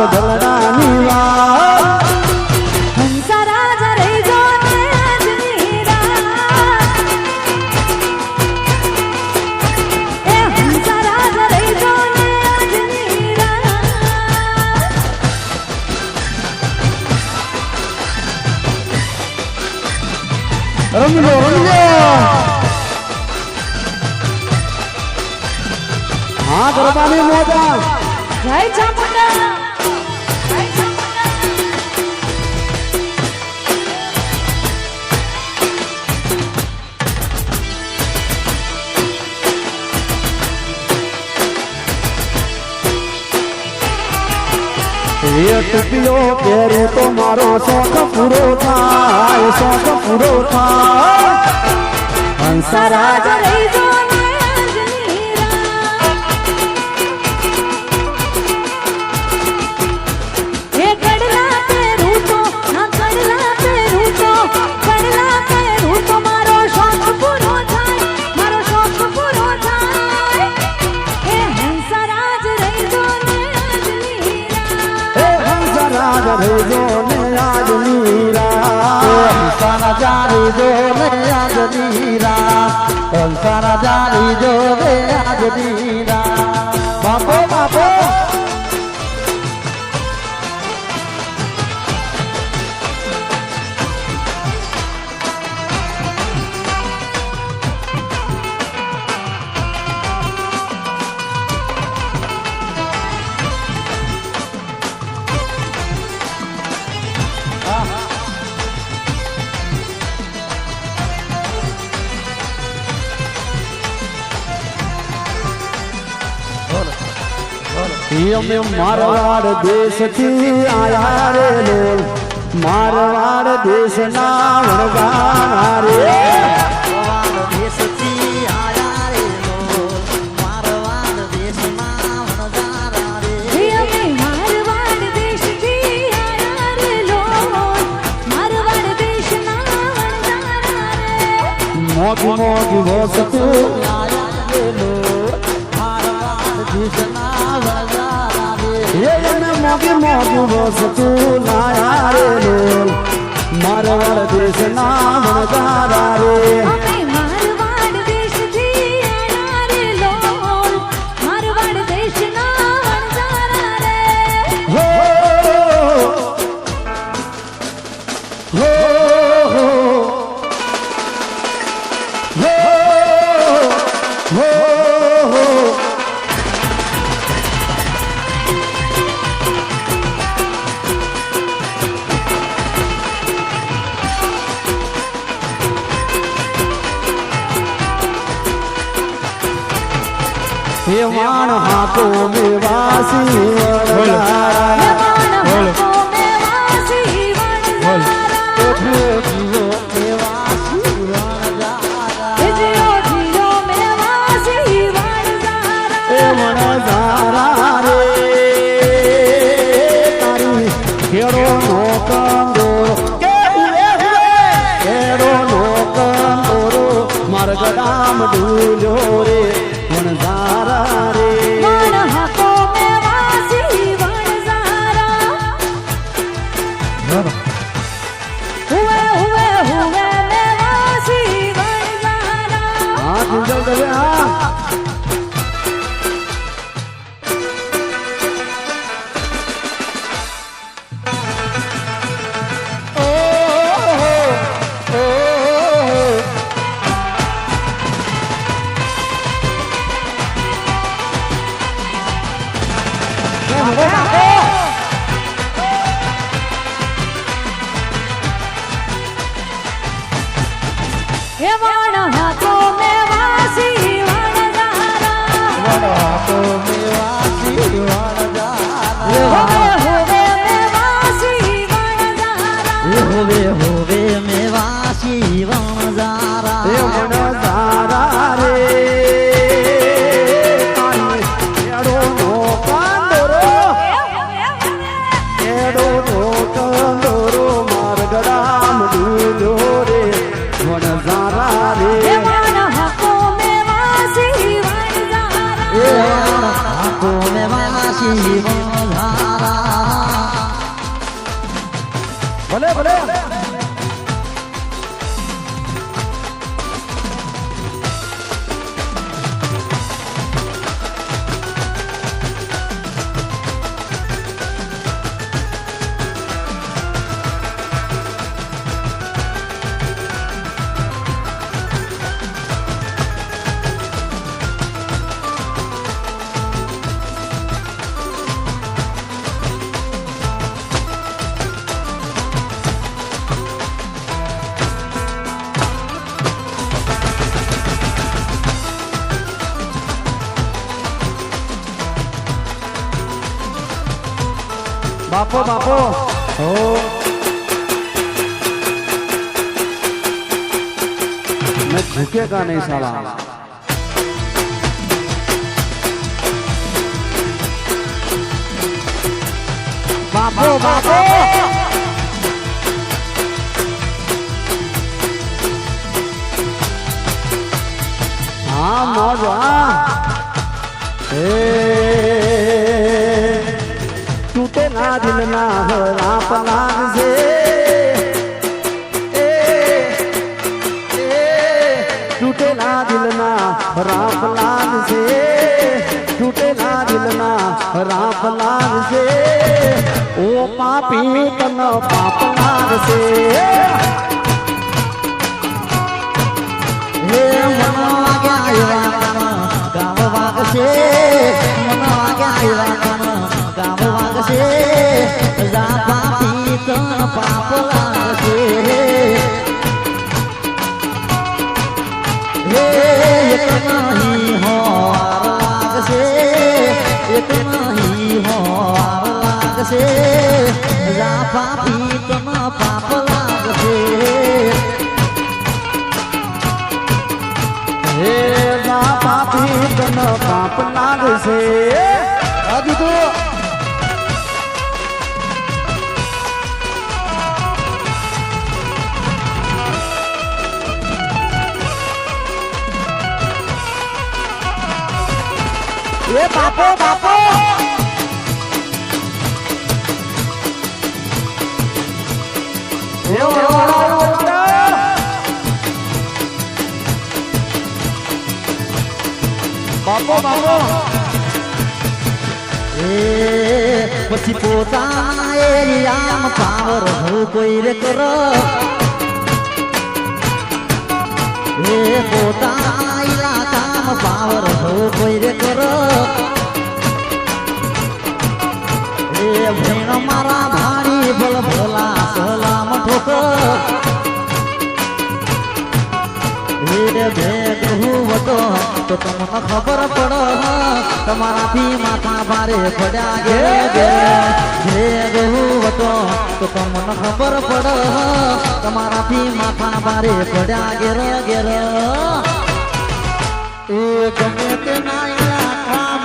હાથ ધરણાની વાત હંસરાજ રહી જો ને આજની રાત એ હંસરાજ રહી જો ને આજની રાત રમજો રમજો હા ગરબાની મોજા જય ચામુંડા જય ચામુંડા એ ટુકીઓ પહેરું તો મારો શોખ પૂરો થાય શોખ પૂરો થાય હંસરાજ રહી જો ને આજની રાત એ કડલા પહેરું તો ના કડલા પહેરું તો કડલા પહેરું તો મારો શોખ પૂરો થાય મારો શોખ પૂરો થાય એ હંસરાજ રહી જો ને આજની રાત એ હંસરાજ રહેજો ને આજની રાત હંસરાજા રહેજો ને આજની રાત હંસરાજા રહેજો ને આજની રાત બાપો બાપો અમે મારવાડ દેશથી આયા રે લોલ મારવાડ દેશના વણગાણા રે દેશથી આયા રે મારવાડ દેશમાં વણજારા રે અમે મારવાડ દેશથી આયા રે લોલ મારવાડ દેશના વણજારા રે મોગી મોગી વસ્તુ આયા રે મારવાડ દેશના વણજારા રે એને મોગી મોગી વસ્તુ લાયા રે લોલ મારવાડ દેશના વણગાણા રે અમે મારવાડ દેશથી આયા રે લોલ મારવાડ દેશના વણજારા રે હો હો હો હો હો હે વાણ હાથો મેવાસી વણગારા મહેમાન હાથો મેવાસી વણજારા જીવો દેવાસી વણજારા એ જીઓ જીઓ મેવાસી વણજારા એ વણગારા રે તારી ખેડો નો કંદોરો કે ઉરે ખેડો નો કંદોરો માર ગડામ ડૂલ્યો રે વણગારા રે મન હાથો મેવાસી વણજારા હુવે હુવે હુવે મેવાસી વણજારા હા કિંજલ દવે હા बापो बापो हो मैं झुकेगा नहीं साला બાપો બાપો हाँ मौज टूटे ना दिल ना राप लाग से टूटे ना दिल ना राप लाग से टूटे ना दिल ना राप लाग से ओ पापी तन पाप लाग से હે મનવા આવ્યા ગામ વાગશે મનવા આવ્યા ગામ વાગશે જા પાપી તન પાપ લાગશે હે એક નહીં હોર લાગશે એક નહીં હોર લાગશે જા પાપી તન પાપ લાગશે हे पापी तन पाप लाग से अभी तो એ બાપો બાપો बापो बापो પછી પોતાના એરિયામાં પાવર હું કોઈ રે કરો એ પોતાના ઇલાકામાં પાવર હું કોઈ રે કરો એ ભેણ મારા ભાડી ભલ ભલા સલામ ઠોકર ભેગ હું વટો તો તમને ખબર પડો તમારાથી માથા ભારે પડ્યા ગે ભેગ હું વટો તો તમને ખબર પડો તમારાથી માથા ભારે પડ્યા ઘેર એ ગમે તે ના કામ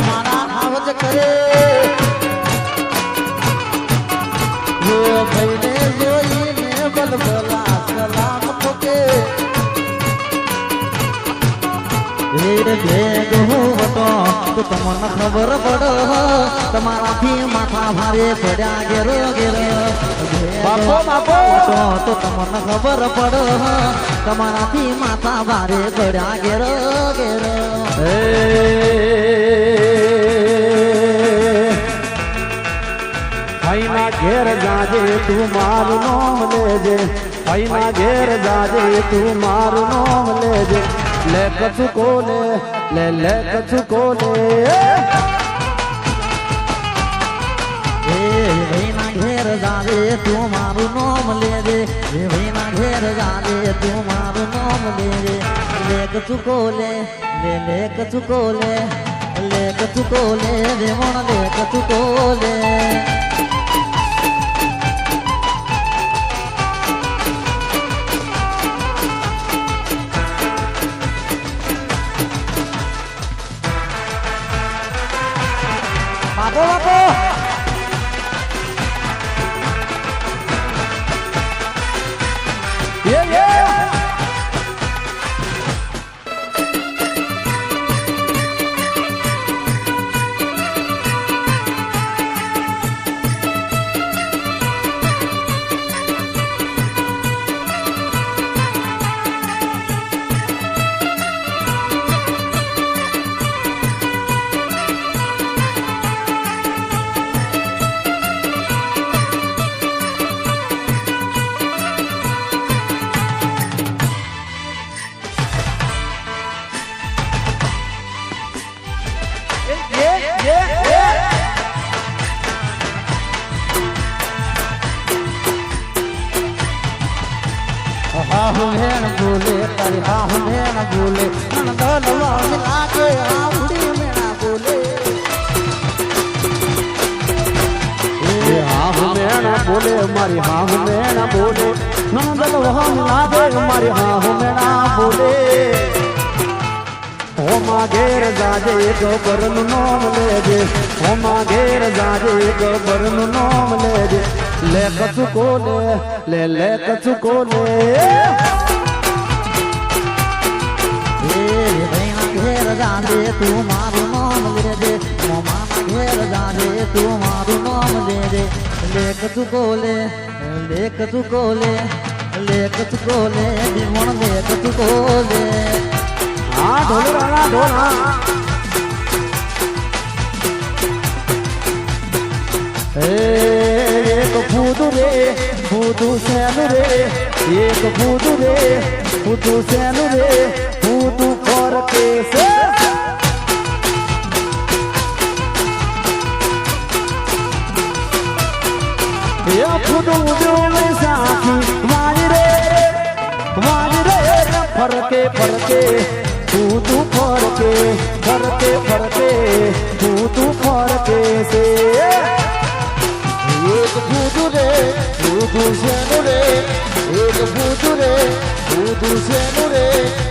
મારા આવજ કરે ભાઈને જોઈને બલબલા સલામ ઠોકે ભેગ હું વટો તો તમને ખબર પડો તમારાથી માથા ભારે પડ્યા ઘેર બાપો બાપો તો તમને ખબર પડો તમારાથી માથા ભારે પડ્યા ઘેર ભાઈના ઘેર જાજે તું મારું નામ લેજે ભાઈના ઘેર જાજે તું મારું નામ લેજે ले कछु को ले कछु को ले ભાઈના ઘેર જાજે તું મારું નામ લેજે ભાઈના ઘેર જાજે તું મારું નામ લેજે લે કछु को ले કछु को ले કछु को ले રેવણ લે કछु को ले बापो बापो ये हेण बोले तारी बाह में न बोले नंदलवा मिला के आउड़ी में न बोले મેણા બોલે મારી હાહુ મેણા બોલે નંદલ વહન લાગે મારી હાહુ મેણા બોલે હોમા ઘેર જાજે ગબરનું નામ લેજે હોમા ઘેર જાજે ગબરનું નામ લેજે લે કચુકો લે કચુકો લે ઘેર જાજે તું મારું નામ લેજે મોમાના ઘેર જાજે તું મારું નામ લેજે લેખ ચૂકો લે નિમણ લેખ ચૂકો લે હા ઢોલરા ઢોલા એક ફૂદું રે ફૂદું સેનું રે એક ફૂદું રે ફૂદું સેનું રે ફૂદું પર કેસે ફૂદું ઉડ્યું સાથી વાળી રે ફરકે ફરકે ફૂદું ફરકે ફરકે ફરકે ફૂદું ફરકે છે એક ફૂદું રે ફૂદું શેનું રે એક ફૂદું રે ફૂદું શેનું રે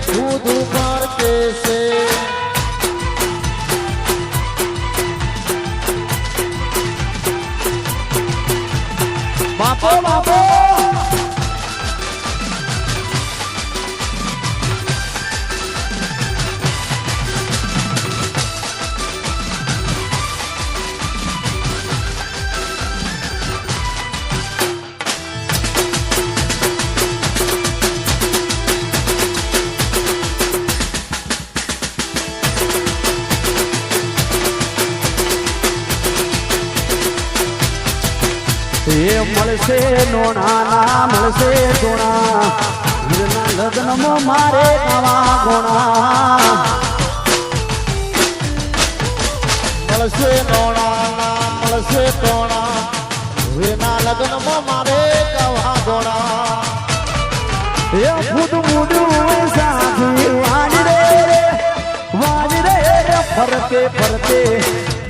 ફૂદું ફરકે છે બાપો બાપો એ મળશે નોણા મળશે ગોણા વીરના લગ્નમાં મારે નવા ગોણા મળશે નોણા મળશે ગોણા વીરના લગ્નમાં મારે નવા ગોણા એ ફૂટ મૂડું સાથી વાજ રે ફરકે ફરકે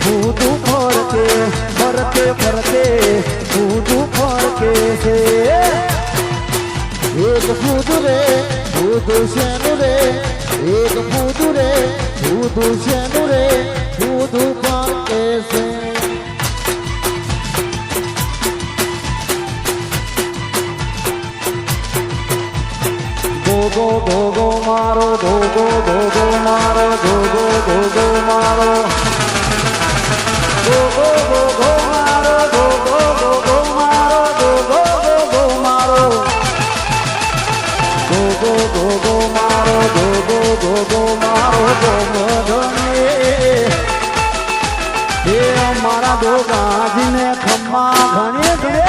ફૂટું ફરકે ફરકે ફરકે ફૂટું ફરકે છે એક ફૂટું રે ફૂટું શેનું રે એક ફૂટું રે ફૂટું શેનું રે ફૂટું ફરકે છે ગોગો ગોગો મારો ગોગો ગોગો મારો ગોગો ગોગો મારો ગોગો ગોગો મારો ગોગો ગોગો મારો ગોગો ગોગો મારો ગોગો ગોગો મારો ગોગો ગોગો મારો ગોમધને એ અમારા ગોગાજીને ખમ્મા ઘણે ઘણે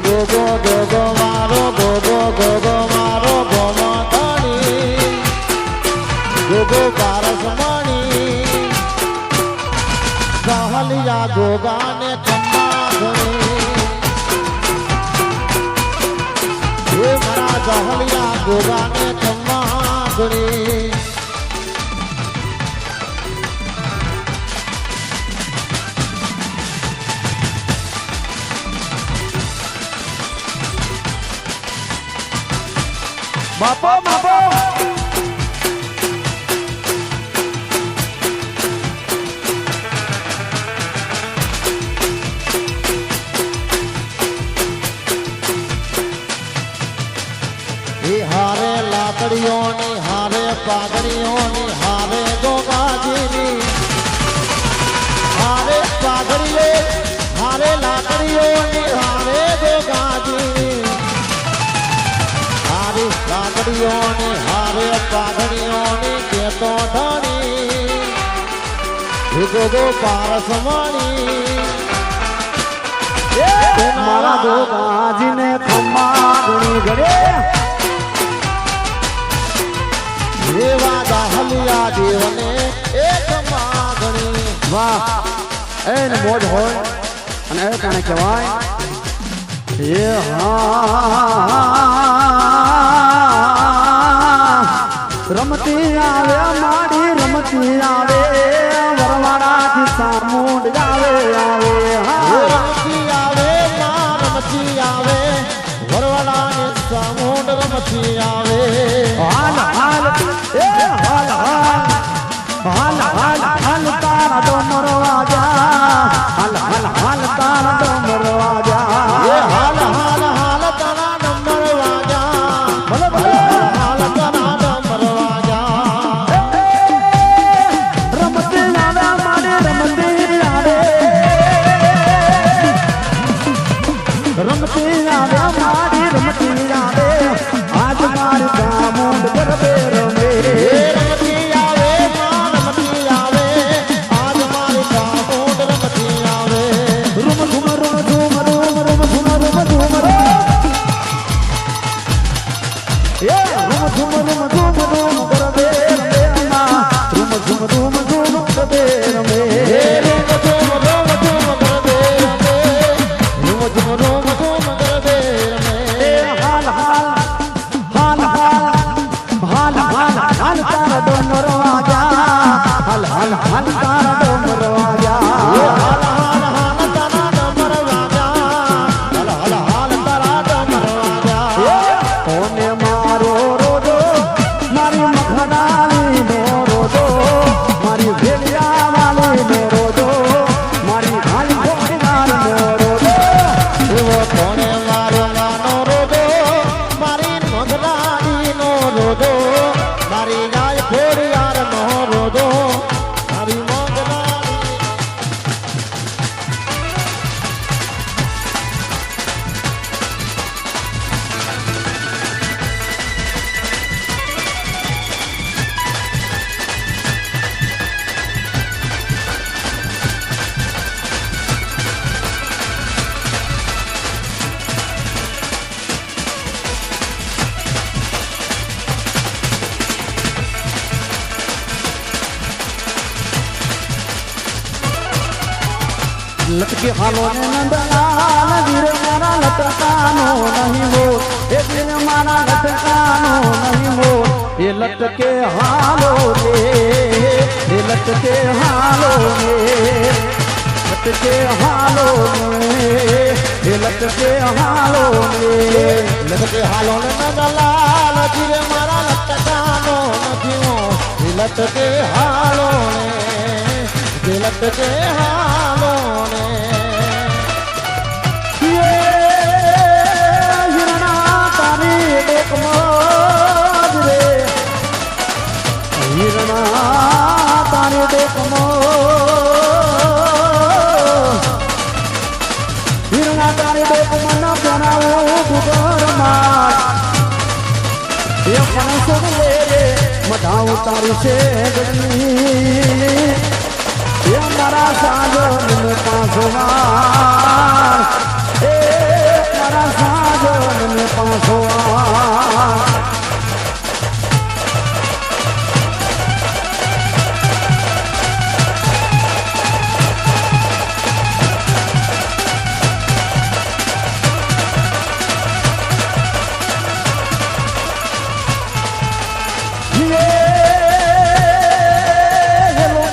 ગોગો ગોગો મારો ગોગો ગોગો મારો ગોમધણી ગોગો પારસમણી સહલિયા ગોગાને ખમ્મા ઘણી હે મારા સહલિયા ગોગાને ખમ્મા ઘણી બાપો બાપો હારે લાકડીઓની હારે પાઘડીઓની હારે ગોગાજીની હારે પાઘડીઓ હારે લાકડીઓની હારે ગોગાજીની હારે લાકડીઓની હારે પાઘડીઓની કેતો ઢણી ગોગો પારસમણી મારા ગોગાજીને ખમ્મા ઘણી ઘડે એવા દાહલિયા દેવને એક માગણી વાહ એને મોજ હોય અને એ કાને કહેવાય એ હા રમતી આવ્યા માડી રમતી રમતી આવે વરવાડાથી સામુંડ આવે આવે હા રમતી આવે માં રમતી આવે વરવાડાને સામુંડ રમતી આવે હાલ હાલ એ હાલ હાલ હાલ હાલ હાલ તારા ડમર વાજા હાલ હાલ હાલ તારા ડમર વાજા એ હાલ હાલ હાલ તારા નંબર વાજા ભલે ભલે હાલ તારા નંબર વાજા રમતી આવે મારી રમતી આવે રમતી આવે મારી રમતી આવે આજ મારી સામુંડ ગરબે રમે રમતી આવે માં રમતી આવે આજ મારી સામુંડ રમતી આવે રૂમ ઝુમ રૂમ ઝુમ રૂમ રૂમ ઝુમ રૂમ ઝુમ એ રૂમ ઝુમ રૂમ ગરબે રમે માં રૂમ ઝુમ ગરબે રમે રોમ ધૂમ રોમ ધૂમ ગરબે રમે રોમ ધૂમ રોમ ધૂમ ગરબે રમે હાલ હાલ હાલ હાલ હાલ હાલ હાલ તારા ડમર વાજા હાલ હાલ હાલ તારા ડમર વાજા હાલ હાલ હાલ તારા ડમર વાજા હાલ હાલ હાલ તારા ડમર વાજા કોને મારો રોજો મારી મખડાલી નો રોજો મારી વેલિયા વાલી નો રોજો મારી હાલી ગોળીદાર નો રોજો એવો કોણે મારો ગાનો રોજો મારી મગરાડી નો રોજો મારી ગાય ઘોડિયાર નો રોજો મારી મગરાડી લટકે હાલો ને નંદલાલ વીર મારા લટકાનો નહીં હો એ વીર મારા લટકાનો નહીં હો એ લટકે હાલો રે એ લટકે હાલો રે લટકે હાલો રે એ લટકે હાલો રે લટકે હાલો ને નંદલાલ જીરે મારા લટકાનો નથી હો લટકે હાલો ને લટકે હાલો ને હિરણા તારી ડોકમાં રે હિરણા તારી ડોકમાં હિરણા તારી ડોકમાં ન બનાવો ગુગરમાં એ ફણસો લે મઢાવ તારી છે ગણી એ મારા સાજન પાસોવાર એ મારા સાજન પાસોવાર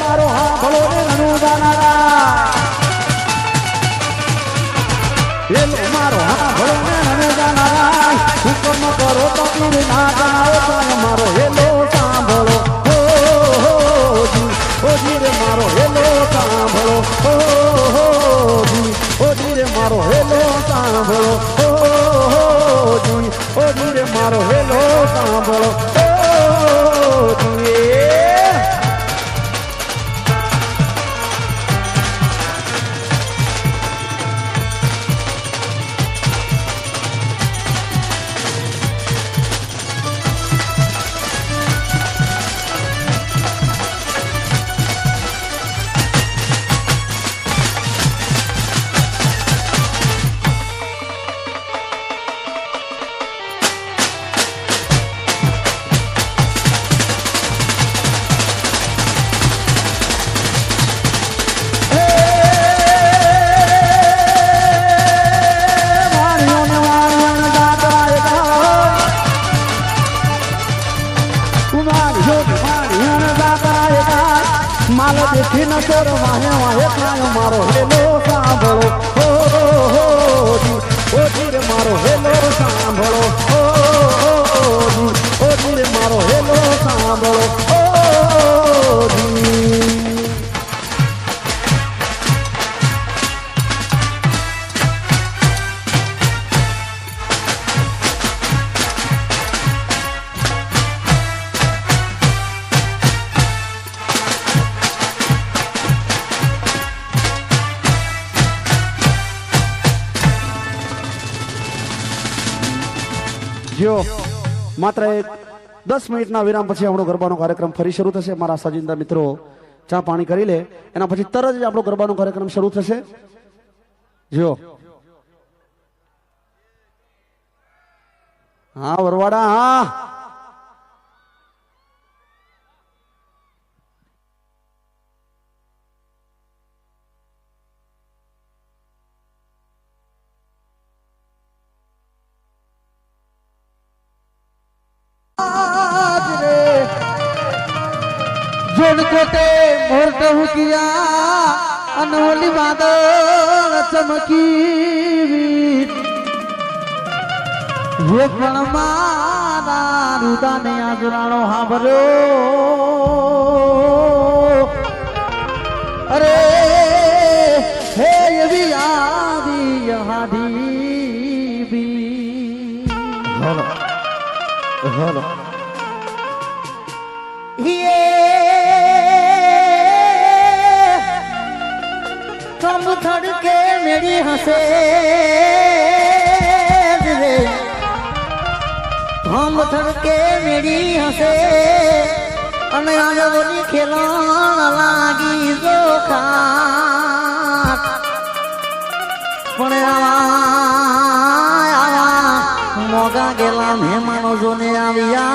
મારો હા ભલો રે અનુદાનારા એલો મારો હા ભલો ને અનુદાનારા હુકમ કરો તો તીર ના જણાવો પણ મારો એલો સાંભળો ઓ જી રે મારો એલો સાંભળો ઓ જી રે મારો એલો સાંભળો ઓ જી રે મારો એલો સાંભળો જી દેખી ન ચોર વાહે વાહે કાયો મારો હેલો સાંભળો ઓ ધીરે મારો હેલો સાંભળો ઓ ધીરે મારો હેલો સાંભળો જો માત્ર 10 મિનિટના વિરામ પછી આપણો ગરબાનો કાર્યક્રમ ફરી શરૂ થશે. મારા સજિંદા મિત્રો ચા પાણી કરી લે, એના પછી તરત જ આપણો ગરબાનો કાર્યક્રમ શરૂ થશે. જો હા વરવાડા હા जोड़कोटे मोरट हुकिया अनोली वादळ चमकी हे पण मारा रुदाने आजराणो हाभर्यो अरे हे यवी आदी यहादी बी હલો હલો कम धड़के मेरी हंसे रे हम धड़के मेरी हंसे અને આગળની ખેલણ લાગી જોખા પણ આયા મોગા ગેલા મહેમાનો જોને આવ્યા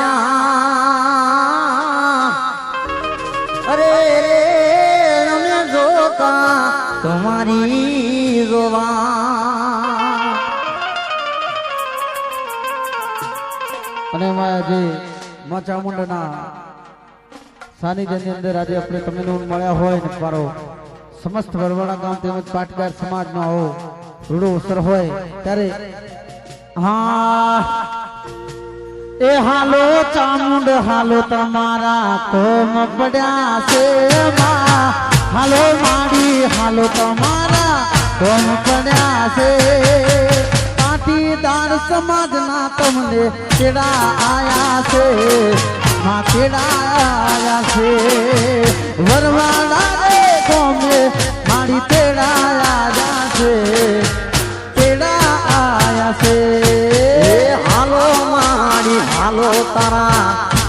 અરે અમે જોતા તમારી જોવા અને જે માં ચામુંડાના સાનિધ્યની અંદર આજે આપણે તમને મળ્યા હોય ને મારો સમસ્ત વરવાડા ગામ તેમજ પાટગાર સમાજનો આવો રૂડો અવસર હોય ત્યારે હા એ હાલો ચામુંડ હાલો તમારા કોમ પડ્યા છે માં હાલો માડી હાલો તમારા કોમ પડ્યા છે પાટીદાર સમાજના તમને તેડા આયા છે માં તેડા આયા છે વરવાડા રે કોમે માડી તેડા આયા છે તેડા આયા છે હાલો માડી હાલો તારા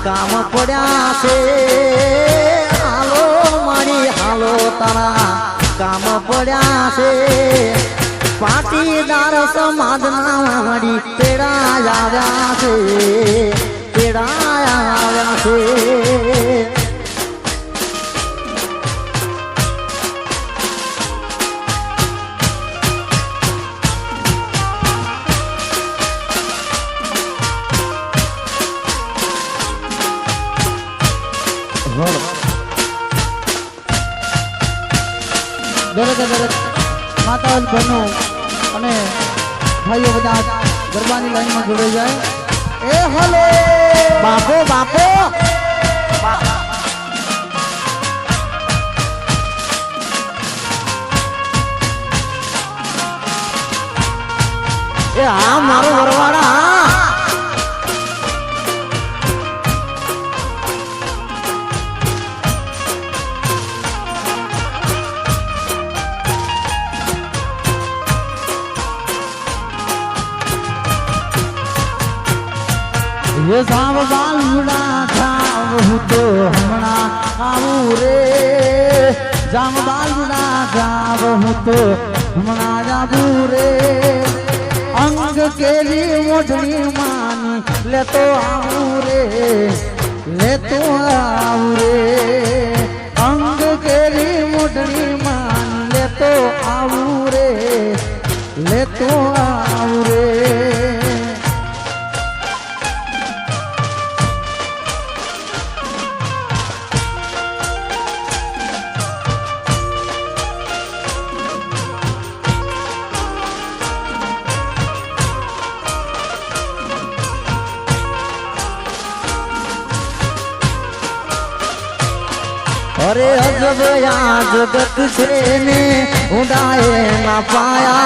કામ પડ્યા છે હાલો માડી હાલો તારા કામ પડ્યા છે પાટીદાર સમાજના માડી તેડા આવ્યા છે તેડા આવ્યા છે દરેક માતાઓ બહેનો અને ભાઈઓ બધા ગરબાની લાઈનમાં જોડાઈ જાય. એ હલો બાપો બાપો એ આ મારો વરવાડા ये साव बालुड़ा जाव हूँ तो हमना आऊँ रे जाम बालुड़ा जाव हूँ तो हमना जाबू रे अंग केली मोटनी मानी ले तो आऊँ रे अंग केली मोटनी मानी ले तो आऊँ रे अरे अजब या जगत से ने उड़ाए ना पाया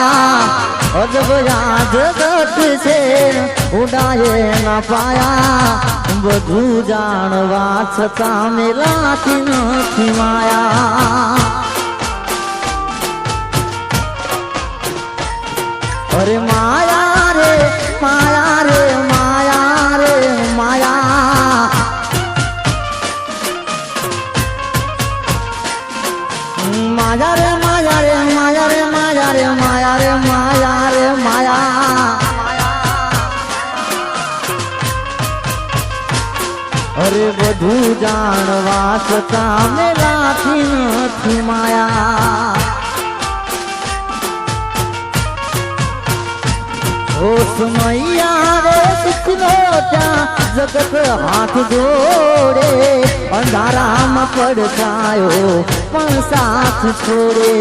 अजब या जगत से उड़ाए ना पाया બધું જાણવા છતાં મેલાતી નથી માયા અરે માયા રે માયા રે માયા રે માયા माया रे माया रे माया रे माया रे माया रे माया रे माया अरे બધું જાણવા છતાં મેલાથી નથી માયા ओ सुमैया रे सुखलो त्या जगत हाथ जोड़े अंधारा में पड़कायो पण साथ छोड़े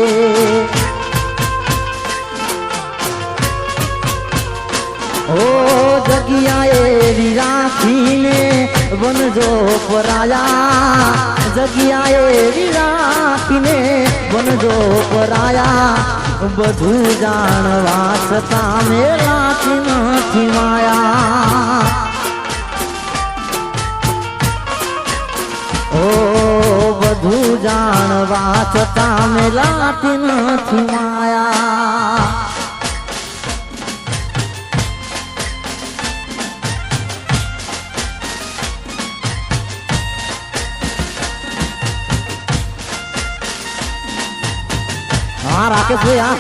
ओ जगिया एवी राखीने बनजो पराया जगिया एवी राखीने बनजो पराया બધું જાણવા છતાં મેલાતી નથી માયા ઓ બધું જાણવા છતાં મેલાતી નથી માયા हाँ राकेश भाई हाँ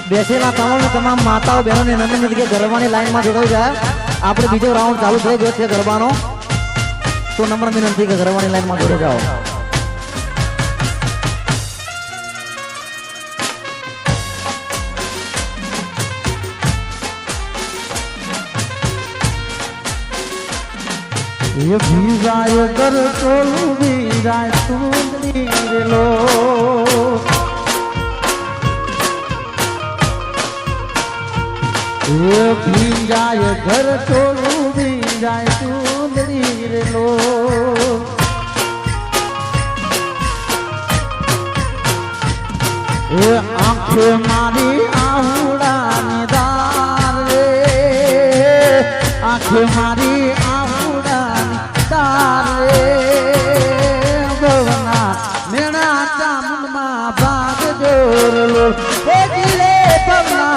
બેસેલા તમામ માતાઓ બહેનો ને નંદન કે ગરબાની લાઈનમાં જોડાઈ જાય આપણે બીજો રાઉન્ડ ચાલુ થઈ ગયો છે ગરબાનો तो नंबर विनंती के घरवाणी लाइन में जोड़े जाओ ये भीजाय कर चोलू भीजाय सुंदरी रे लो ये भीजाय घर चोलू भीजाय सुंदरी रे लो ये आंखें मारी आहुड़ानी दार रे आंखें मारी आहुड़ानी दार रे भवना मेरा चामुंड मा भाग जोर लो दिले भवना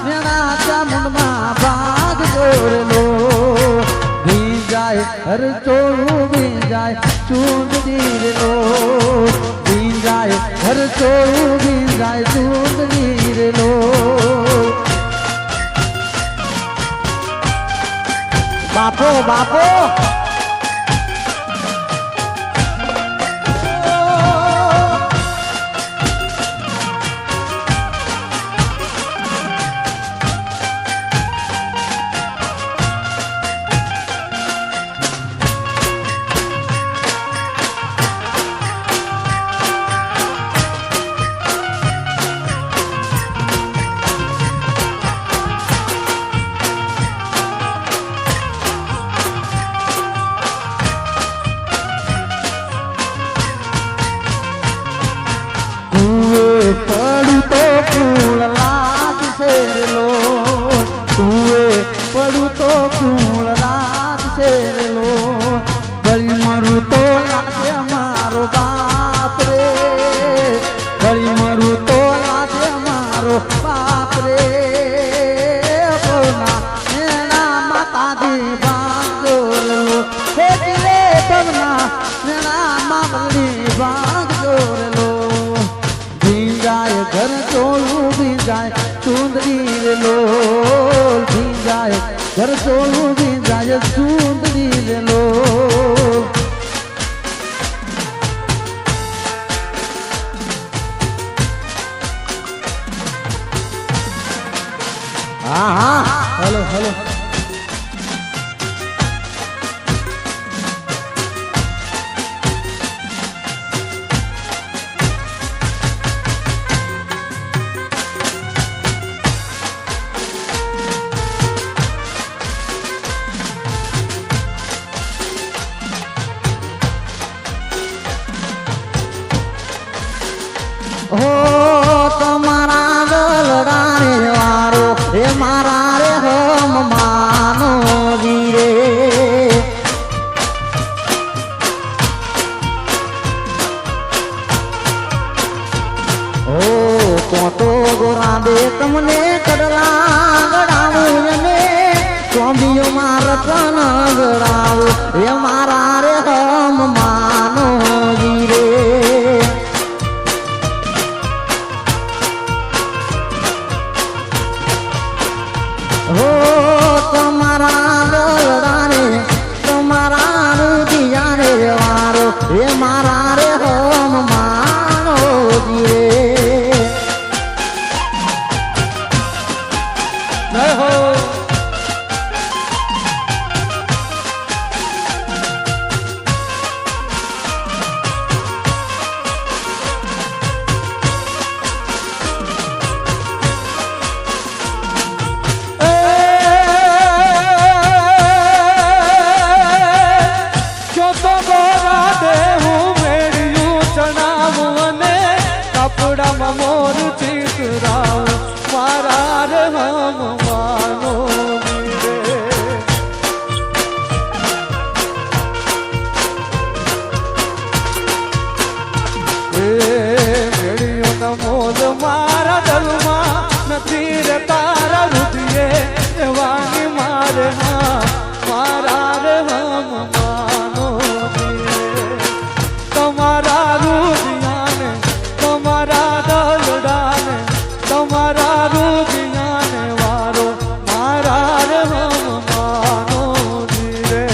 मेरा चामुंड मा भाग जोर लो जाए हर चोरू भी जाए चूंदड़ी लो भी जाए हर चोरू भी जाए चूंदड़ी लो बापो बापो पड़ू तो फूल लाज से लो तुए पड़ू तो फूल लाज से लो गली मरू तो लाजे मारो बाप रे गली मरू तो लाजे मारो बाप रे बोला मेरा माता दी बात लो हे दिले बना मेरा मामली बात जोर लो जाए घर चोलू भी जाए चूंदड़ी रे लो भी जाए घर चोलू भी जाए चूंदड़ी रे लो हाँ हाँ हेलो हेलो જીવ માર તન ગળાવું એ મારા રે હમ માનો રે હો તમારા ગળાને તમારા રુદિયા રે વારો એ મારા રે હમ માનો રે જય હો મોર ચિતરાવ મારા રે હમ માનો મેળ્યો ન મોલ મારા દલમાં નથી રે તારા રુધિયે એવાની મારે હા મારા રે હમ માનો તમારા રુધિયાને તમારા દલડાને તમારા રુધિયાને વારો મારા રે હમ માનો રે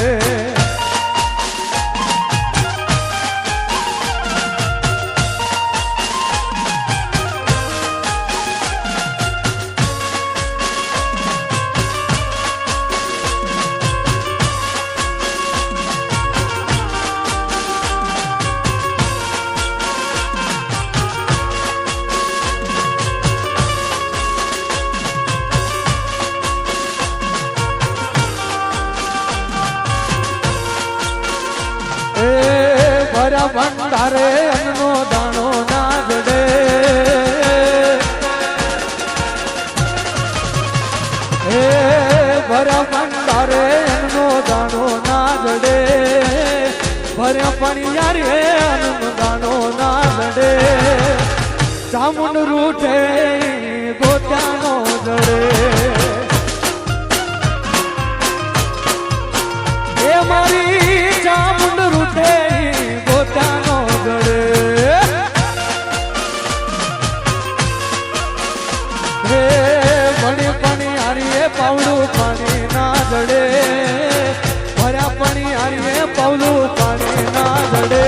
ભંડારે અન્નો દાણો ના જડે હે ભરા ભંડારે અન્નો દાણો ના જડે ભર્યા પાણી યાર હે અન્નો દાણો ના જડે ચામુંડ રૂઠે ગોત્યાનો જડે એ મારી ચામુંડ રૂઠે ગોત્યાનો જડે હે મણી પાણી હારીએ પાવડું પાણી ના જડે ભર્યા પાણી હારીએ પાવડું પાણી ના જડે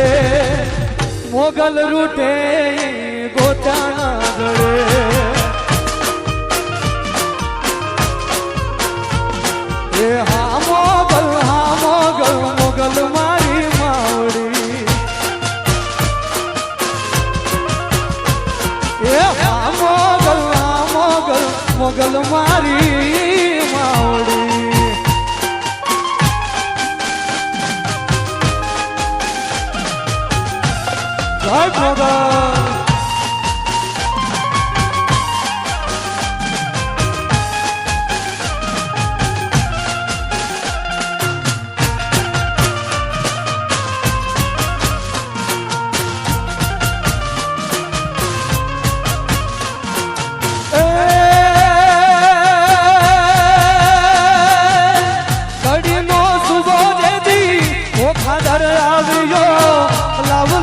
મોગલ રૂઠે ગોત્યાના જડે એ હા મોગલ મોગલ મારી માવડી એ હા મોગલ મારી માવડી જય મોગલ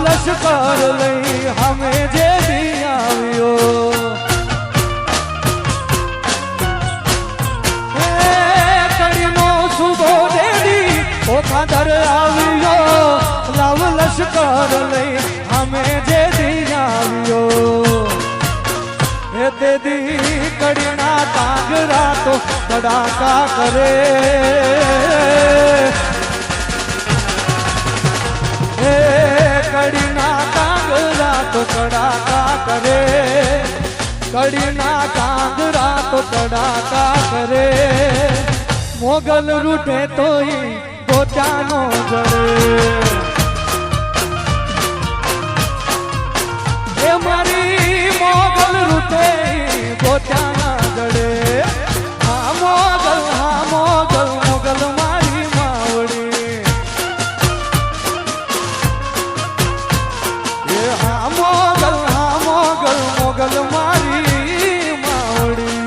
લશ્કર લઈ હમે જે દી આવ્યો કડીનો સુબો દેડી ઓખાદર આવ્યો લાવ લશ્કર લઈ હમે જે દી આવ્યો હે તે દી કડીના તાંગરા તો કડાકા કરે હે કડીના કાંગરા તો કડાકા કરે કડીના કાંગરા તો કડાકા કરે મોગલ રૂઠે તોય ગોત્યાનો જડે એ મારી મોગલ રૂઠે ગોત્યાના જડે હા મોગલ મોગલ મારી માવડી એ હા મોગલ મારી માવડી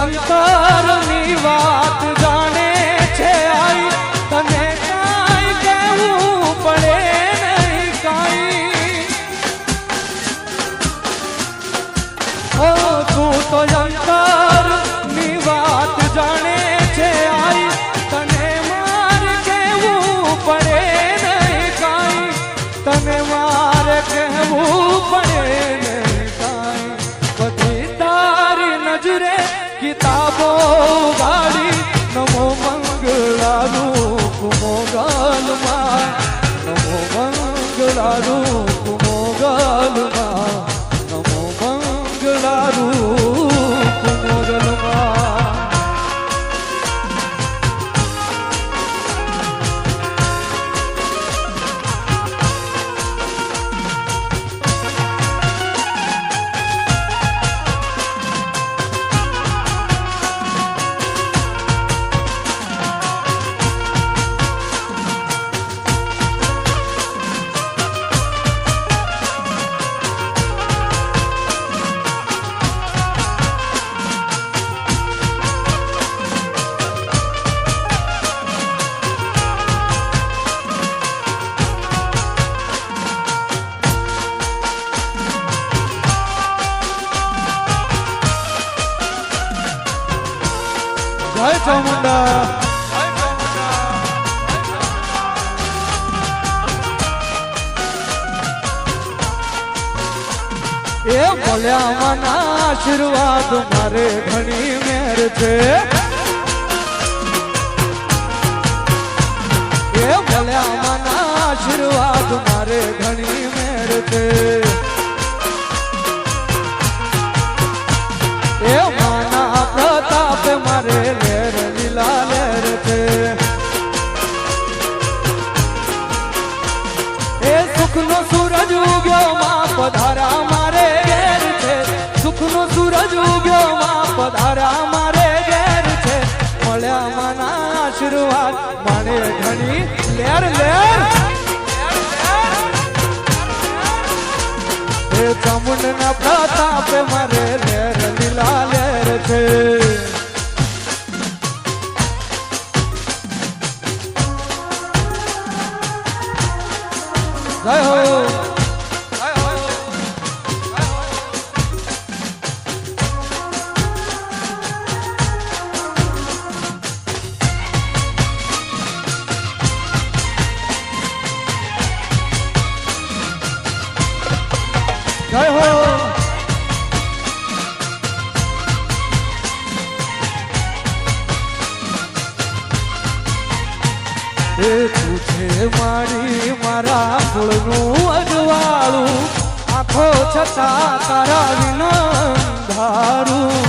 અંતરની વાત જાણે છે આઈ તને કાંઈ કહેવું પડે નહીં કાંઈ ઓ તું તો અંતરની વાત જાણે છે આઈ તને મારે કહેવું પડે નહીં કાંઈ તને મારે કહેવું પડે નહીં કાંઈ બધી તારી નજરે કિતાબો ગાડી નમો મંગળા રૂપ મોગલમાં નમો મંગળા રૂપ મોગલમાં નમો મંગળા રૂપ મોગલમાં જય ચામુંડા એ બોલ્યા મના આશીર્વાદ મારે ઘણી મેર છે એ બોલ્યા મના આશીર્વાદ મારે ઘણી મેર છે એ માના પ્રતાપ મારે લેર લીલા લેર છે એ સુખનો સૂરજ ઉગ્યો માં પધારા મારે ઘેર છે સુખનો સૂરજ ઉગ્યો માં પધારા મારે ઘેર છે મળ્યા માના આશીર્વાદ મારે ઘણી લેર લેર એ ચામુંડના પ્રતાપ મારે લેર લીલા લેર છે જય હો જય હો એ તું છે મારી મારા કુળનું અજવાળું આંખો છતાં તારા વિના ધારું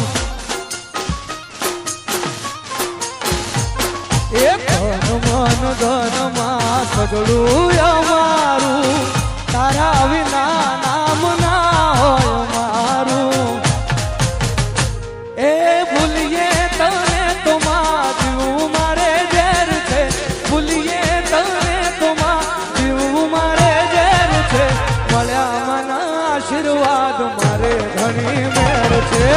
એ ધન મન ધનમાં સગડું અમારું તારા વિના નામ ના હોય મારું એ ભૂલીએ તને તો જીવું મારે ઝેર છે ભૂલીએ તને તો જીવું મારે ઝેર છે મળ્યા મના આશીર્વાદ મારે ઘણી મેર છે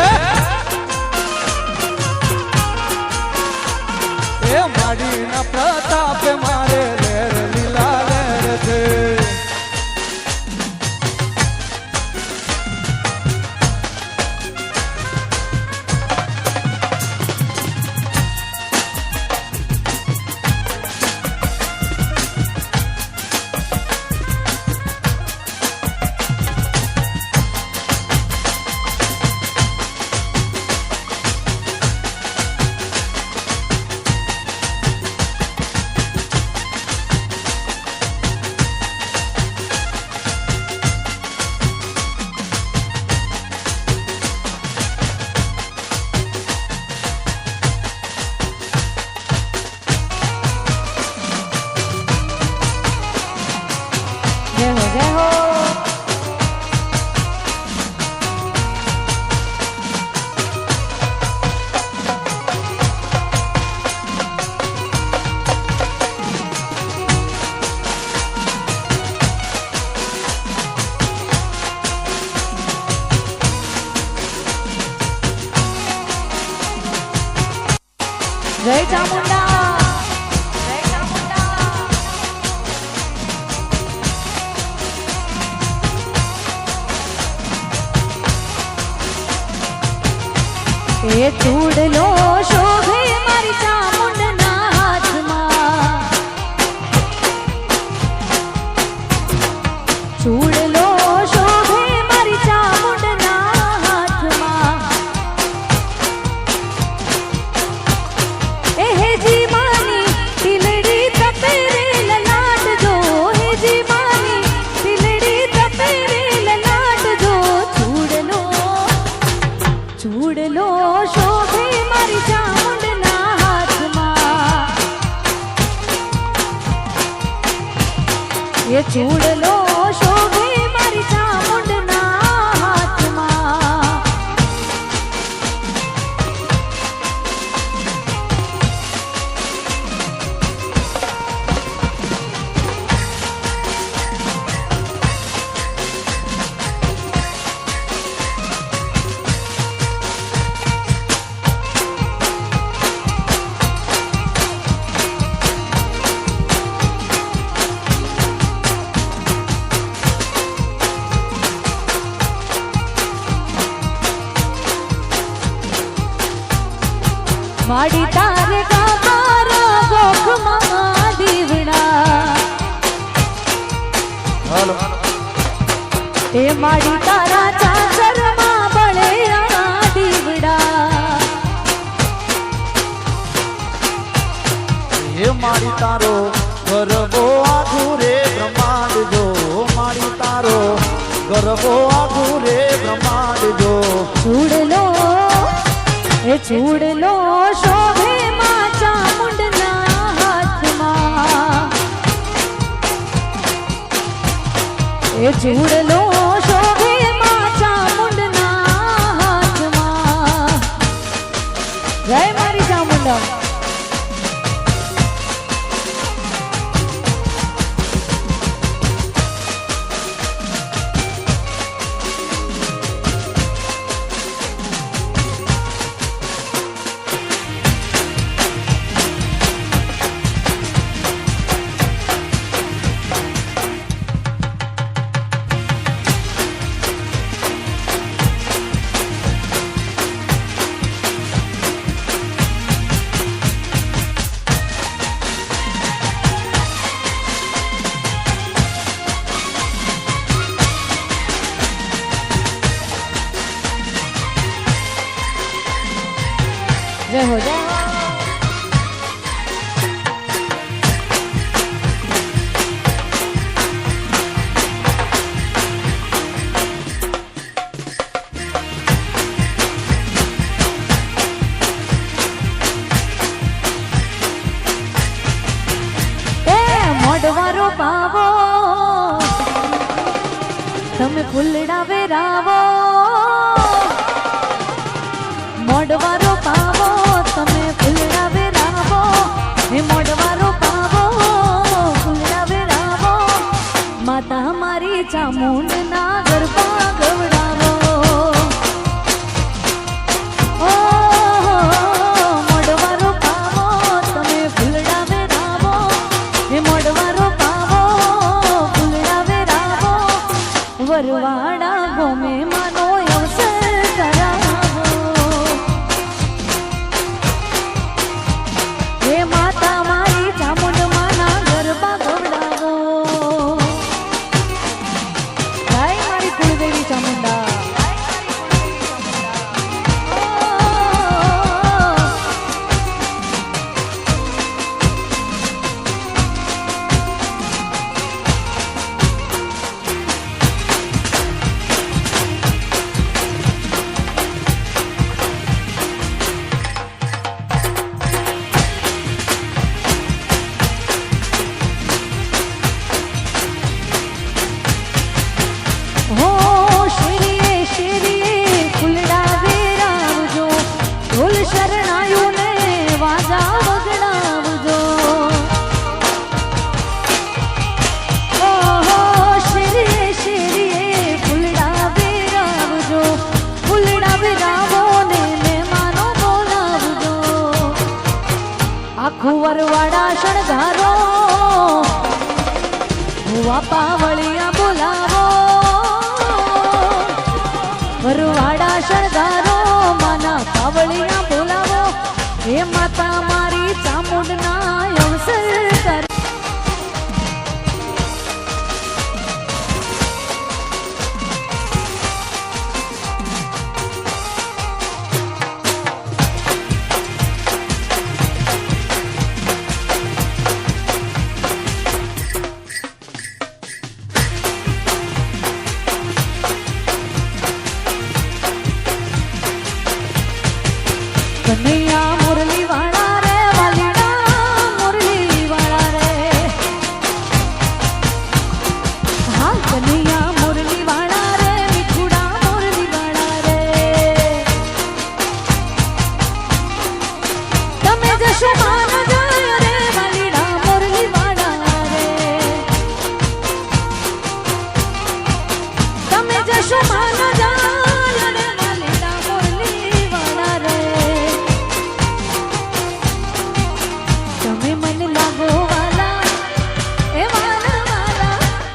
એ માડીના પ્રતાપ મારે લેર લીલા લેર છે એ ચૂડલો શોભે મારી ચામુંડના હાથમાં ચૂડલો શોભે મારી ચામુંડના હાથમાં એ હેજી માની ટીલડી તપે રે લલાટ જો હેજી માની ટીલડી તપે રે લલાટ જો ચૂડલો શોભે મારી ચામુંડના હાથમાં એ ચૂડલો શોભે મારી ચામુંડના હાથમાં માડી તારે કામારા ગોખમાં દીવડા હાલો એ માડી તારા ચાચરમાં બળેરા દીવડા એ મારી તારો ગરબો આખું રે બ્રહ્માંડ જો મારી તારો ગરબો આખું રે બ્રહ્માંડ જો ચૂડલો એ ચૂડલો શોભે માં ચામુંડના હાથમાં એ ચૂડલો શોભે માં ચામુંડના હાથમાં જય મારી ચામુંડા જય હો જય હો મોડવારો પાવો તમે ફૂલડા વેરાવો મોડવારો પાવો તમે ફૂલડા વેરાવો હે મોડવારો પાવો ફૂલડા વેરાવો માતા મારી ચામુંડના ગરબા ગવડાવો ઓ મોડવારો પાવો તમે ફૂલડા વેરાવો હે મોડવારો પાવો ફૂલડા વેરાવો વરવાડા ગોમે માનો અવસર કરાવો હે માતા મારી ચામુંડ માના ગરબા ગવડાવો જય મારી કુળદેવી ચામુંડા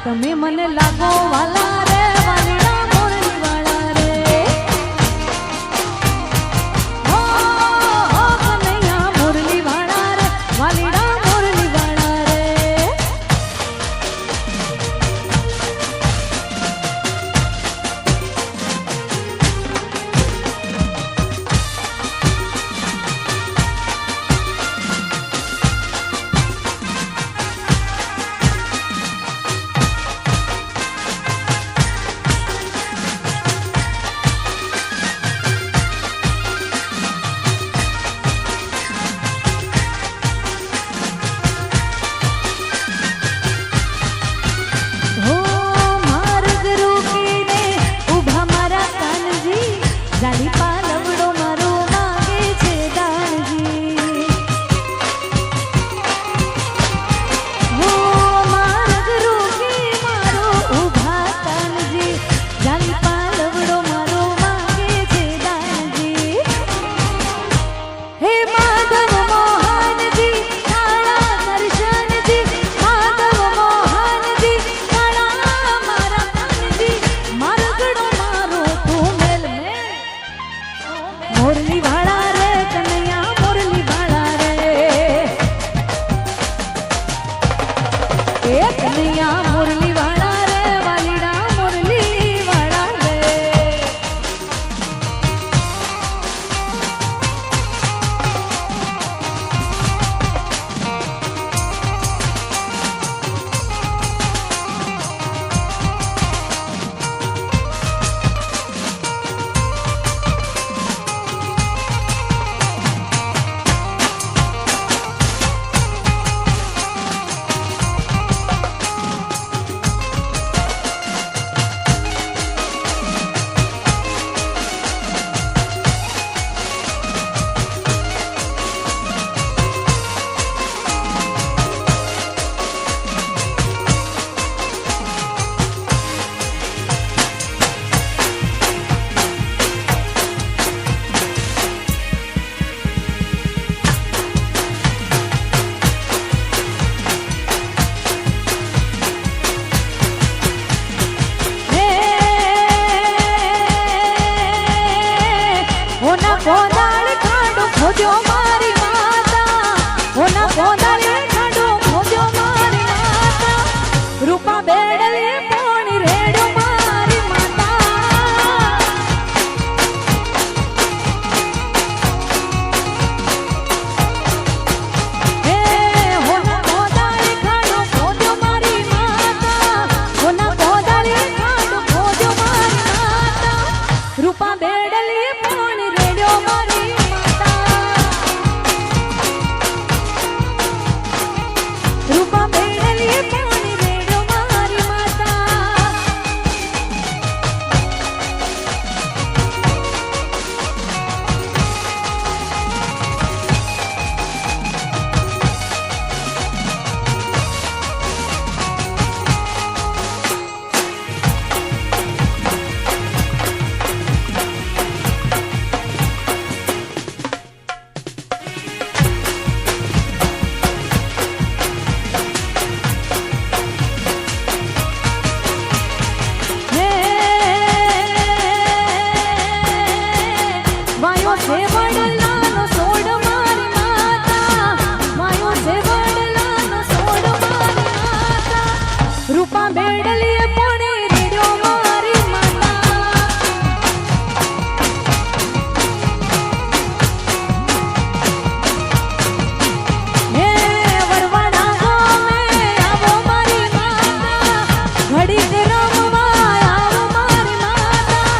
તમે મને લાગો વાલા રે વાલીડા મોરલી વાળા રે હો કનૈયા મોરલી વાળા રે વાલીડા મોરલી વાળા રે જાલી પાલવડો મારો માગે છે દાણજી હો માર્ગ રોકી મારો ઊભા કાનજી જાલી પાલવડો મારો માગે છે દાણજી હે માધવ મોહનજી કાળા દર્શનજી માધવ મોહનજી કાળા મારા કાનજી માર્ગડો મારો તું મેલ મોરલી વાળા રે કનૈયા મોરલી વાળા રે એ કનૈયા મોરલી વાળા રે વાલીડા મોરલી વાળા રે ઓના કોદાળ ખાડો ખોજો મારી માતા ઓના કોદાળ ખાડો ખોજો મારી માતા રૂપા બેડલે પોણી રેડો મારી માતા હે ઓના કોદાળ ખાડો ખોજો મારી માતા ઓના કોદાળ ખાડો ખોજો મારી માતા રૂપા બેડલે પોણી રેડો મારી માતા રૂપા બેડલે પોણી રેડો મારી માતા હે વાયો છે વડલાનો સોડ મારી માતા વાયો છે વડલાનો સોડ મારી માતા રૂપા બેડલીએ પોણી રેડ્યો મારી માતા હે વરવાડા ગામે આવો મારી માતા ઘડીક રમવા આવો મારી માતા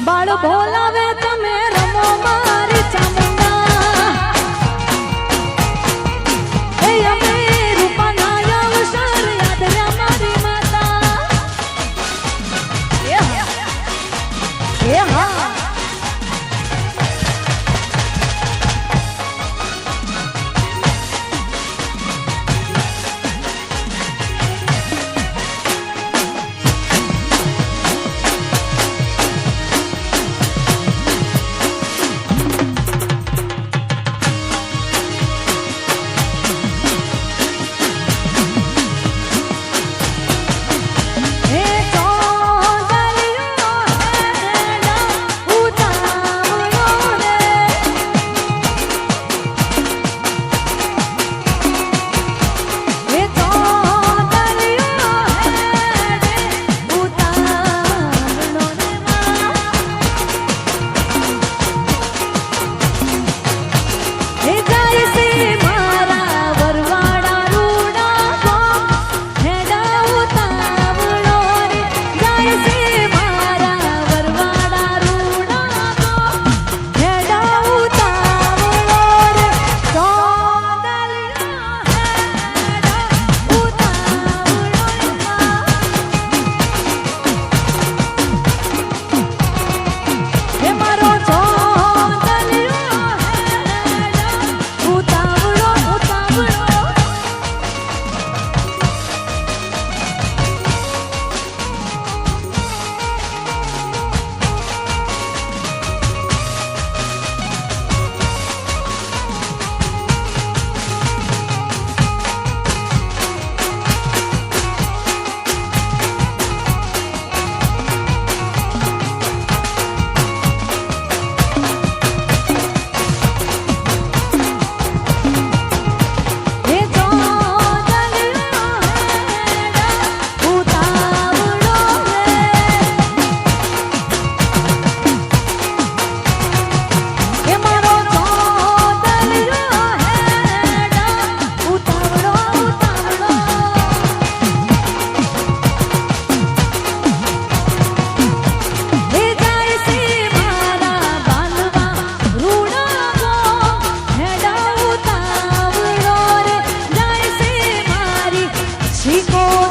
બાળ બોલાવે તમે રમો મારી ચામુંડા હે અમે રૂપાના અવસર યાદ રહ્યા મારી માતા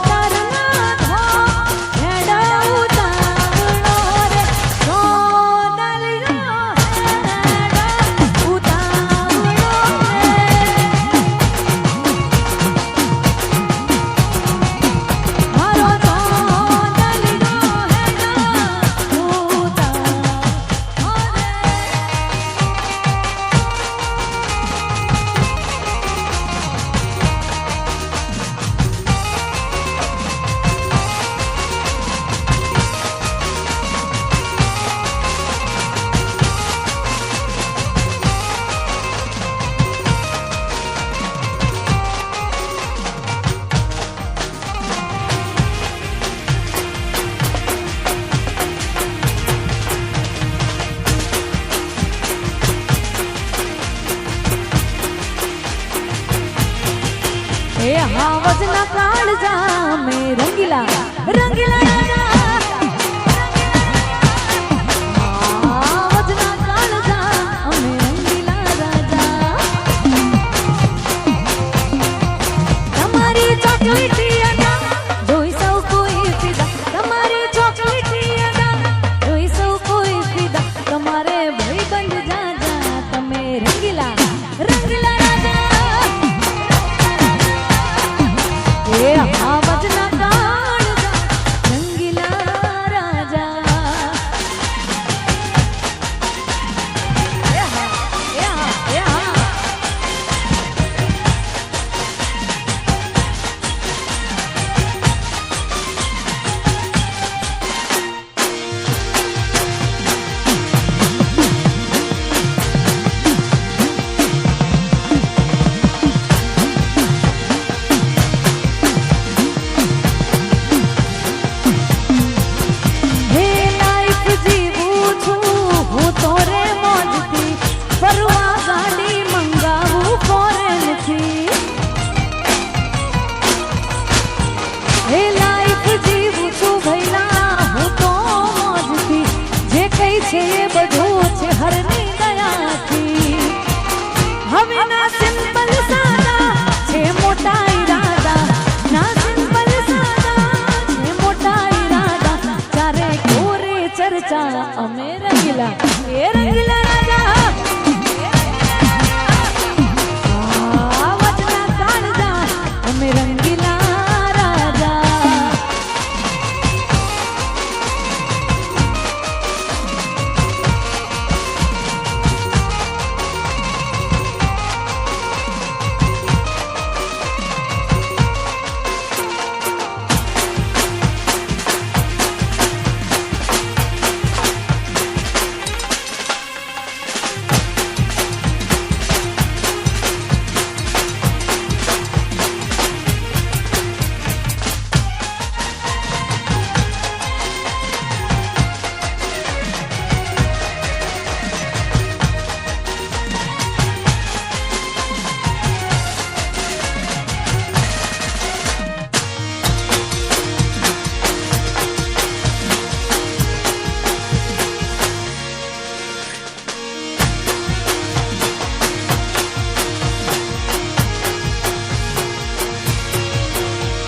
તારના ધો હેડા ઉતાવળો રે સોનલિયો હેડા ઉતાવળો રે મારો સોનલિયો એ હાવજના કાળજા મે રંગીલા રંગીલા રાજા હાવજના કાળજા અમે રંગીલા રાજા તમારી ચોકલેટી અદા જોઈ સૌ કોઈ ફિદા તમારી ચોકલેટી અદા જોઈ સૌ કોઈ ફિદા તમારે ભાઈબંધ જાજા તમે રંગીલા રંગીલા એ હાવજના કાળજા રંગીલા રાજા એ હા એ હા એ હા હે લાઈફ જીવું છું હું તો રે મોજથી ફરવા ગાડી મંગાવું ફોરેનથી હે લાઈફ જીવું છું ભૈલા હું તો મોજથી જે કઈ છે એ બધું છે હરની દયાથી હવે ના સિમ્પલ સાદા છે મોટા ઈરાદા ના સિમ્પલ સાદા છે મોટા ઈરાદા ચારે કોરે ચર્ચા અમે રંગીલા એ રંગીલા રાજા હાવજના કાળજા અમે રંગીલા રાજા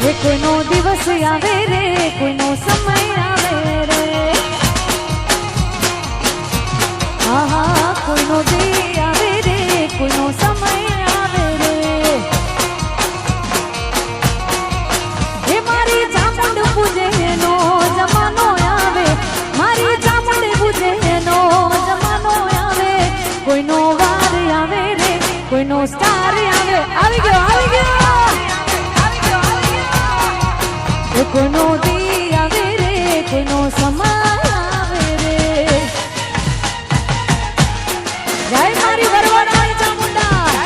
એ કોઈનો દિવસ આવે રે કોઈનો સમય આવે રે આહા કોઈનો દી આવે રે કોઈનો સમય આવે રે એ મારી ચામુંડ પૂજે એનો જમાનો આવે મારી ચામુંડ પૂજે એનો જમાનો આવે કોઈનો વાર આવે રે કોઈનો સ્ટાર આવે આવી ગયો કોઈનો દી આવે રે કોઈનો સમય આવે રે જય મારી વરવાડાની ચામુંડા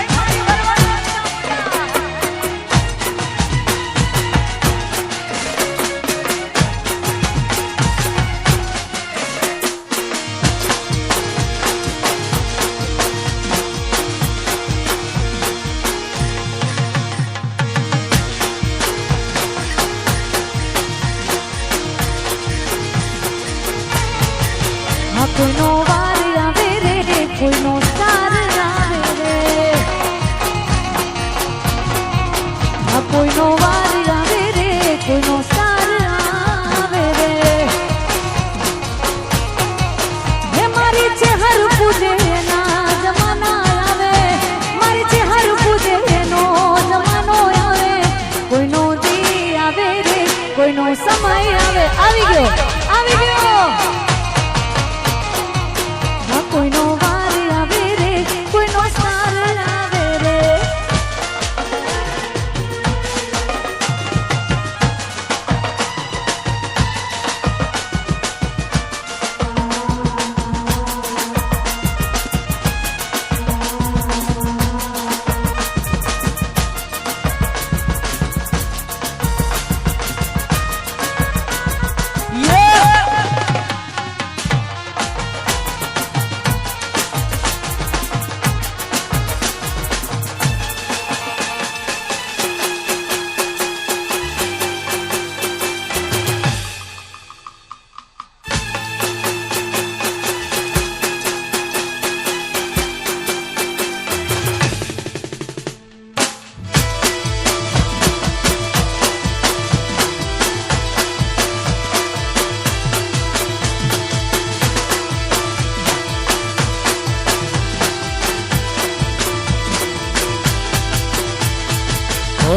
કોઈનો સમય આવે આવી ગયો હા કોઈનો વાર આવે રે કોઈનો સાર આવે રે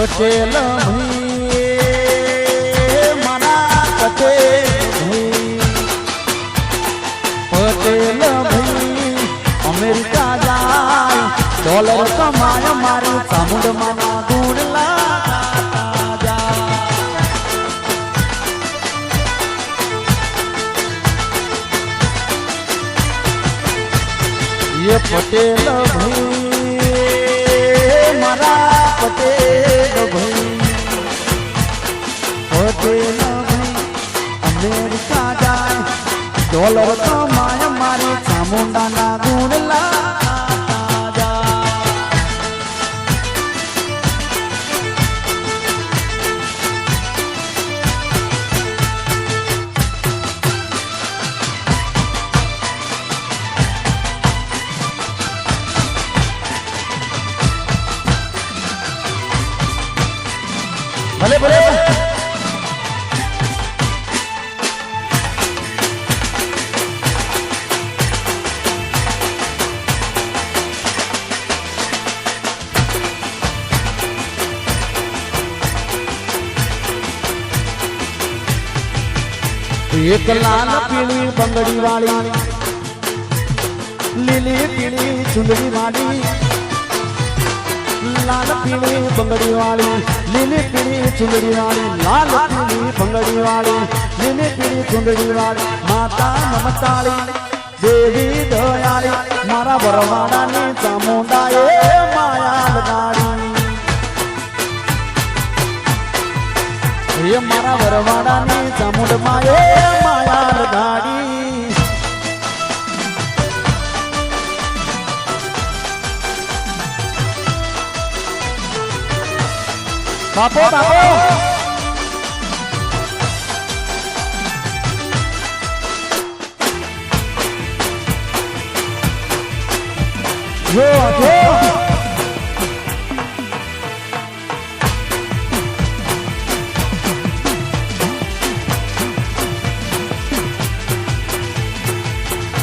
પટેલ ભાઈ મારા પટેલ ભાઈ અમેરિકા જાય ડોલર કમાય મારી ચામુંડમાં ગુણલા જાય એ પટેલ ભાઈ મારા પટેલ ભાઈ અમેરિકા જાય ડોલર કમાય મારી ચામુંડાના ગુણલા ભલે ભલે એક લાલ પીળી બંગડી વાળી લીલી પીળી ચુંદડી વાળી લાલ પીળી બંગડી વાળી લીલી પીળી ચુંદડી વાળી લાલ પીળી બંગડી વાળી લીલી પીળી ચુંદડી વાળી માતા મમતાળી દેવી દયાળી મારા વરવાડાની ચામુંડાએ માયા લગાડી એ મારા વરવાડાની ચામુંડમાં એ માયા લગાડી બાપો બાપો જો જો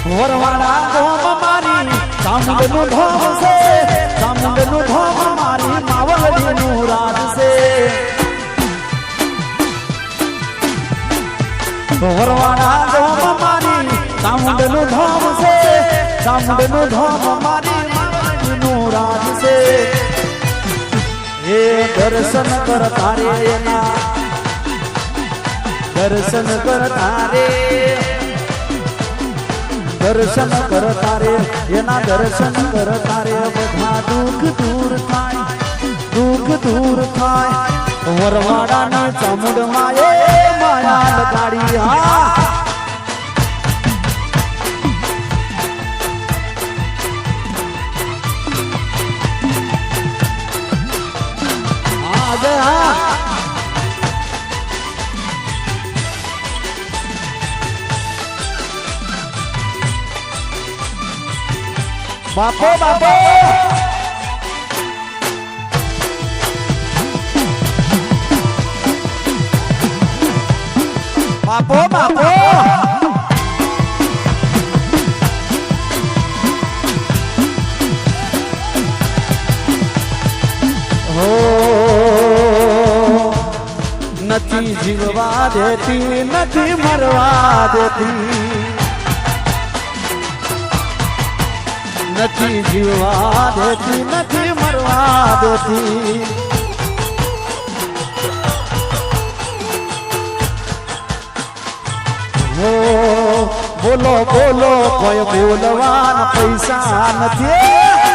વરવાડા ધોમ મારી ચામુંડનું ધોમ છે ચામુંડનું ધોમ મારી માવલડીનું રાજ છે વરવાડા ધોમ મારી ચામુંડનું ધોમ છે ચામુંડનું ધોમ મારી માવલડીનું રાજ છે એ દર્શન કરતા રે એના દર્શન કરતા રે દર્શન કરતા રે એના દર્શન કરતા રે બધા દુઃખ દૂર થાય વરવાડાના ચામુંડમાં એ માયા લગાડી હા બાપો બાપો બાપો બાપો નથી જીવવા દેતી નથી મરવા દેતી નથી જીવવા દેતી નથી મરવા દેતી હો બોલો બોલો કોઈ બોલવાના પૈસા નથી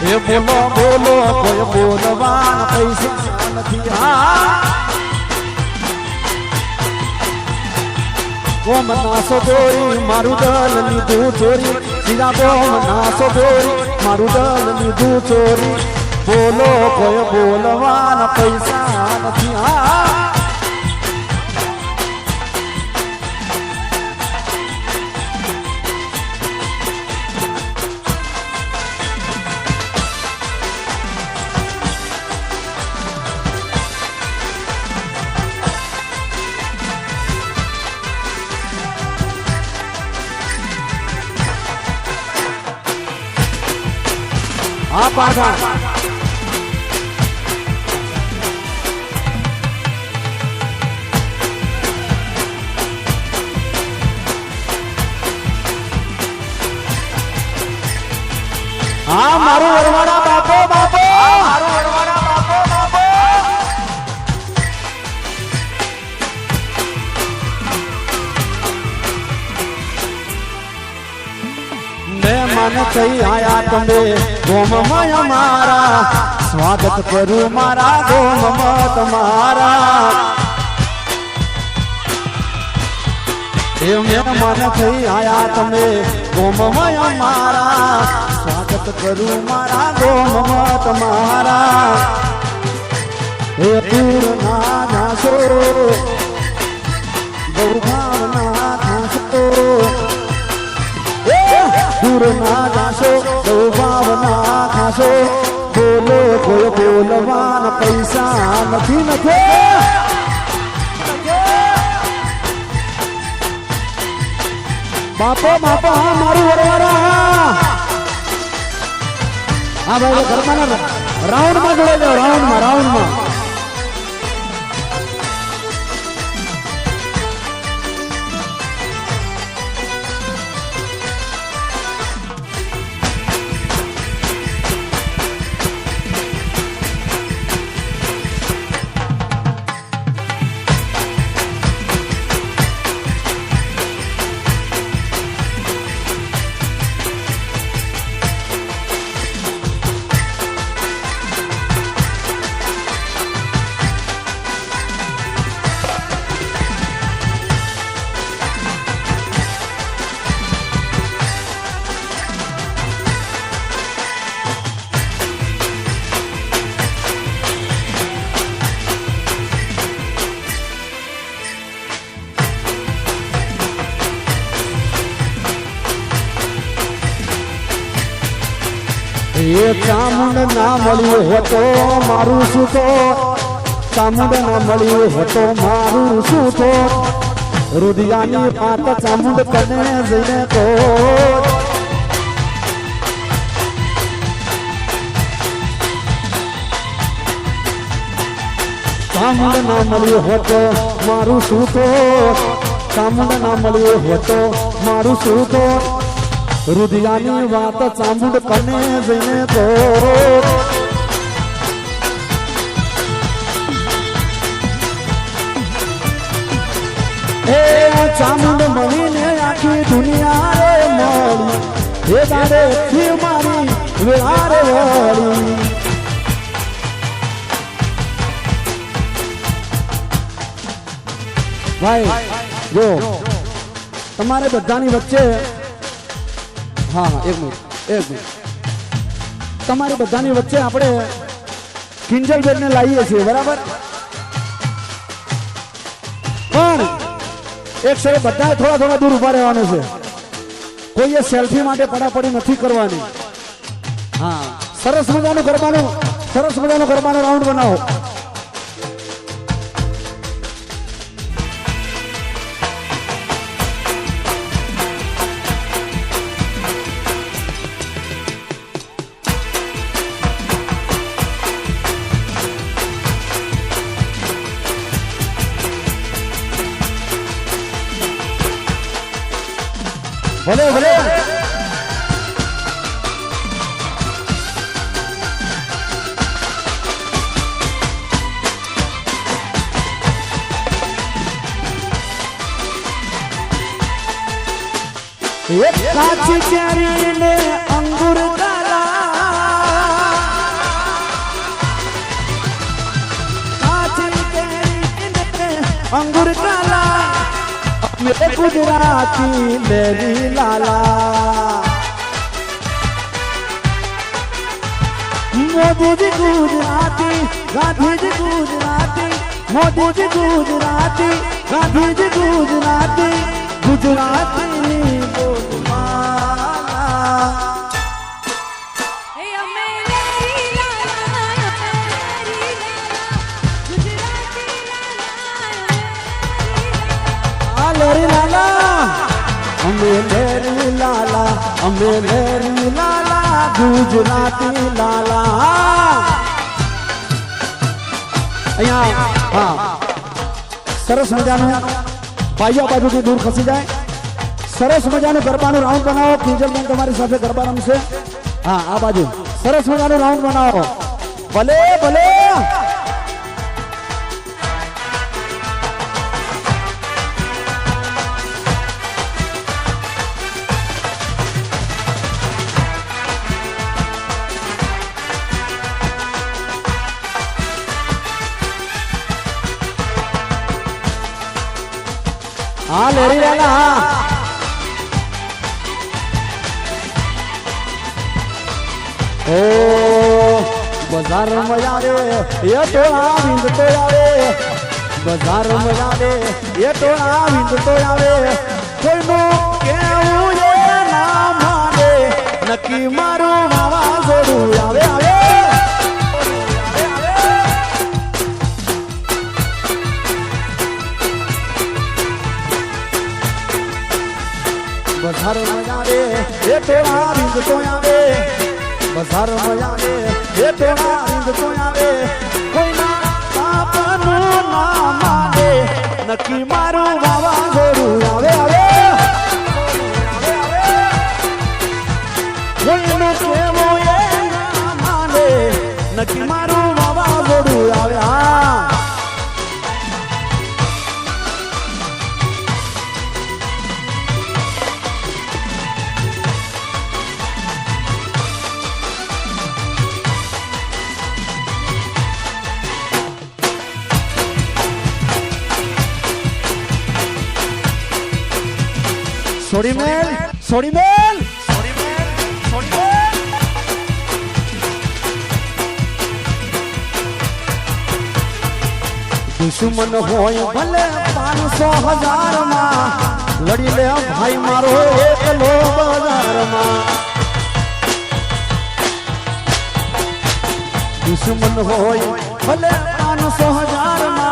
એ બોલો બોલો કોઈ બોલવાના પૈસા નથી હા ગોમ નાસો દોરી મારું દલ લીધું ચોરી સીધા ગોમ નાસો દોરી મારું દલ લીધું ચોરી બોલો કોઈ બોલવાના પૈસા નથી હા આ પાછા હા મારું વરવાડા બાપો બાપો મારું વરવાડા બાપો બાપો મહેમાન થઈ આયા તમે ગોમમાં અમારા સ્વાગત કરું મારા ગોમમાં તમારા એ મહેમાન થઈ આયા તમે ગોમમાં અમારા સ્વાગત કરું મારા ગોમમાં તમારા એ દૂર ના જાશો બહુ ભાવના થાશો દૂર ના જાશો બહુ ભાવના ખાશો બોલો કોઈ બોલવાના પૈસા નથી નથી બાપો બાપો હા મારું વરવાડા હા ભાઈ ઘરમાં રાઉન્ડમાં જોડે જાઓ રાઉન્ડમાં એ ચામુંડ ના મળ્યું હતો મારું શું તો ચામુંડ ના મળ્યું હતો મારું શું તો રુદિયાની પાત ચામુંડ કને જઈને તો ચામુંડ ના મળ્યું હતો મારું શું તો ચામુંડ ના મળ્યું હતો મારું શું તો રુદિયાની વાત ચામુંડ કને જઈને તો એ ચામુંડ મળીને આખી દુનિયા રે મળી એ દાડે થી મારી વેળા રે વળી ભાઈ જો તમારે બધાની વચ્ચે હા એક મિનિટ તમારી બધાની વચ્ચે આપણે કિંજલબેનને લાવીએ છીએ બરાબર પણ એક સાથે બધા થોડા દૂર ઉભા રહેવાનું છે કોઈએ સેલ્ફી માટે પડાપડી નથી કરવાની હા સરસ મજાનું ગરબાનો રાઉન્ડ બનાવો ભલે ભલે એક કાચી કેરી ને અંગુર કાલા કાચી કેરી ને અંગુર કાલા મેરે ગુજરાતી લેરી લાલા મોદીજી ગુજરાતી ગાંધીજી ગુજરાતી મોદીજી ગુજરાતી ગાંધીજી ગુજરાતી ગુજરાતી બોલમાલા એ અમે લેરી લાલા ગુજરાતી લાલા લેરી લાલા અમે લેરી લાલા અમે લેરી લાલા ગુજરાતી લાલા અહીંયા હા સરસ મજાનું ભાઈઓ બાજુથી દૂર ખસી જાય સરસ મજાનું ગરબાનું રાઉન્ડ બનાવો કિંજલબેન તમારી સાથે ગરબા રમશે હા આ બાજુ સરસ મજાનું રાઉન્ડ બનાવો ભલે ભલે हाँ लेरी लाला हाँ ओ बाजार मजा रे ये टोला बिंद तो आवे बाजार मजा रे ये टोला बिंद तो आवे कोई नो केऊ ये ना माने नक्की मारो मावा जोड़ू आवे आवे बाजार मजा रे ये टोला बिंद तो आवे बाजार मजा रे ये टोला बिंद तो आवे कोई ना पापनो ना माने नक्की मारो बाबा जोरू आवे आवे कोई नो केवो ये ना माने नक्की मारो बाबा जोरू आवे हाँ Sorry man, sorry man, sorry man, sorry man. दुश्मन होय भले 500,000 માં લડી લે ભાઈ મારો એકલો બજારમાં दुश्मन होय भले 500,000 માં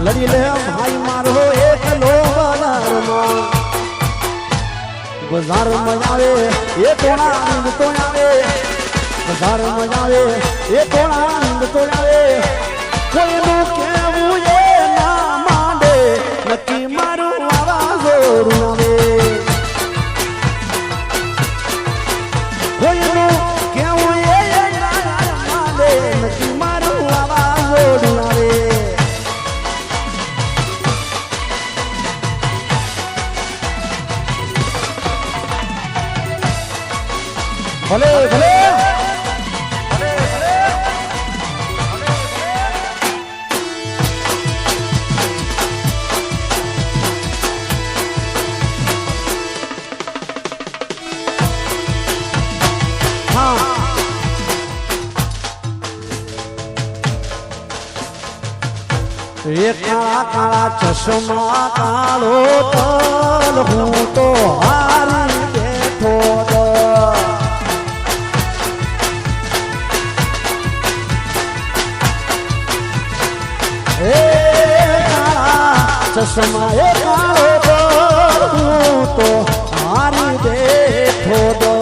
લડી લે ભાઈ મારો એકલો બજારમાં बाजार मजा आवे ये टोला नींद तो आवे बाजार मजा आवे ये टोला नींद तो आवे कोई नो केवू ये ना मांडे नक्की मारू आवाज आवे कोई नो केवू ये ना मांडे नक्की मारू आवाज आवे भले भले भले भले हाँ ये काला काला चश्मा कालो तल हूँ तो हारी बैठो तो चश्मा तो हारी देखो दो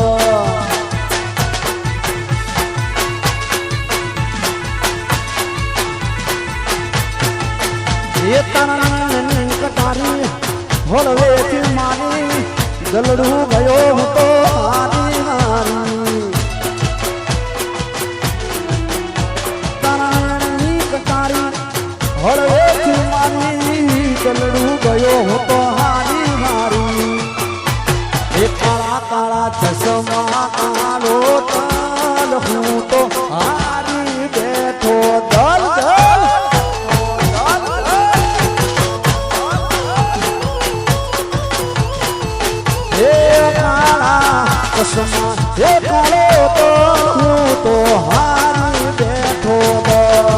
ये तन कटारी होलवे की मानी ગલડું ગયો હતો હારી હારી તારાની કટારી હળવેથી મારી ગલડું ગયો હતો હારી હારી એ કાળા કાળા ચશ્મા કાળો તાલ હું તો હારી બેઠો દલ દલ ચશ્મા એ કાળો તો હું તો હારી બેઠો દલ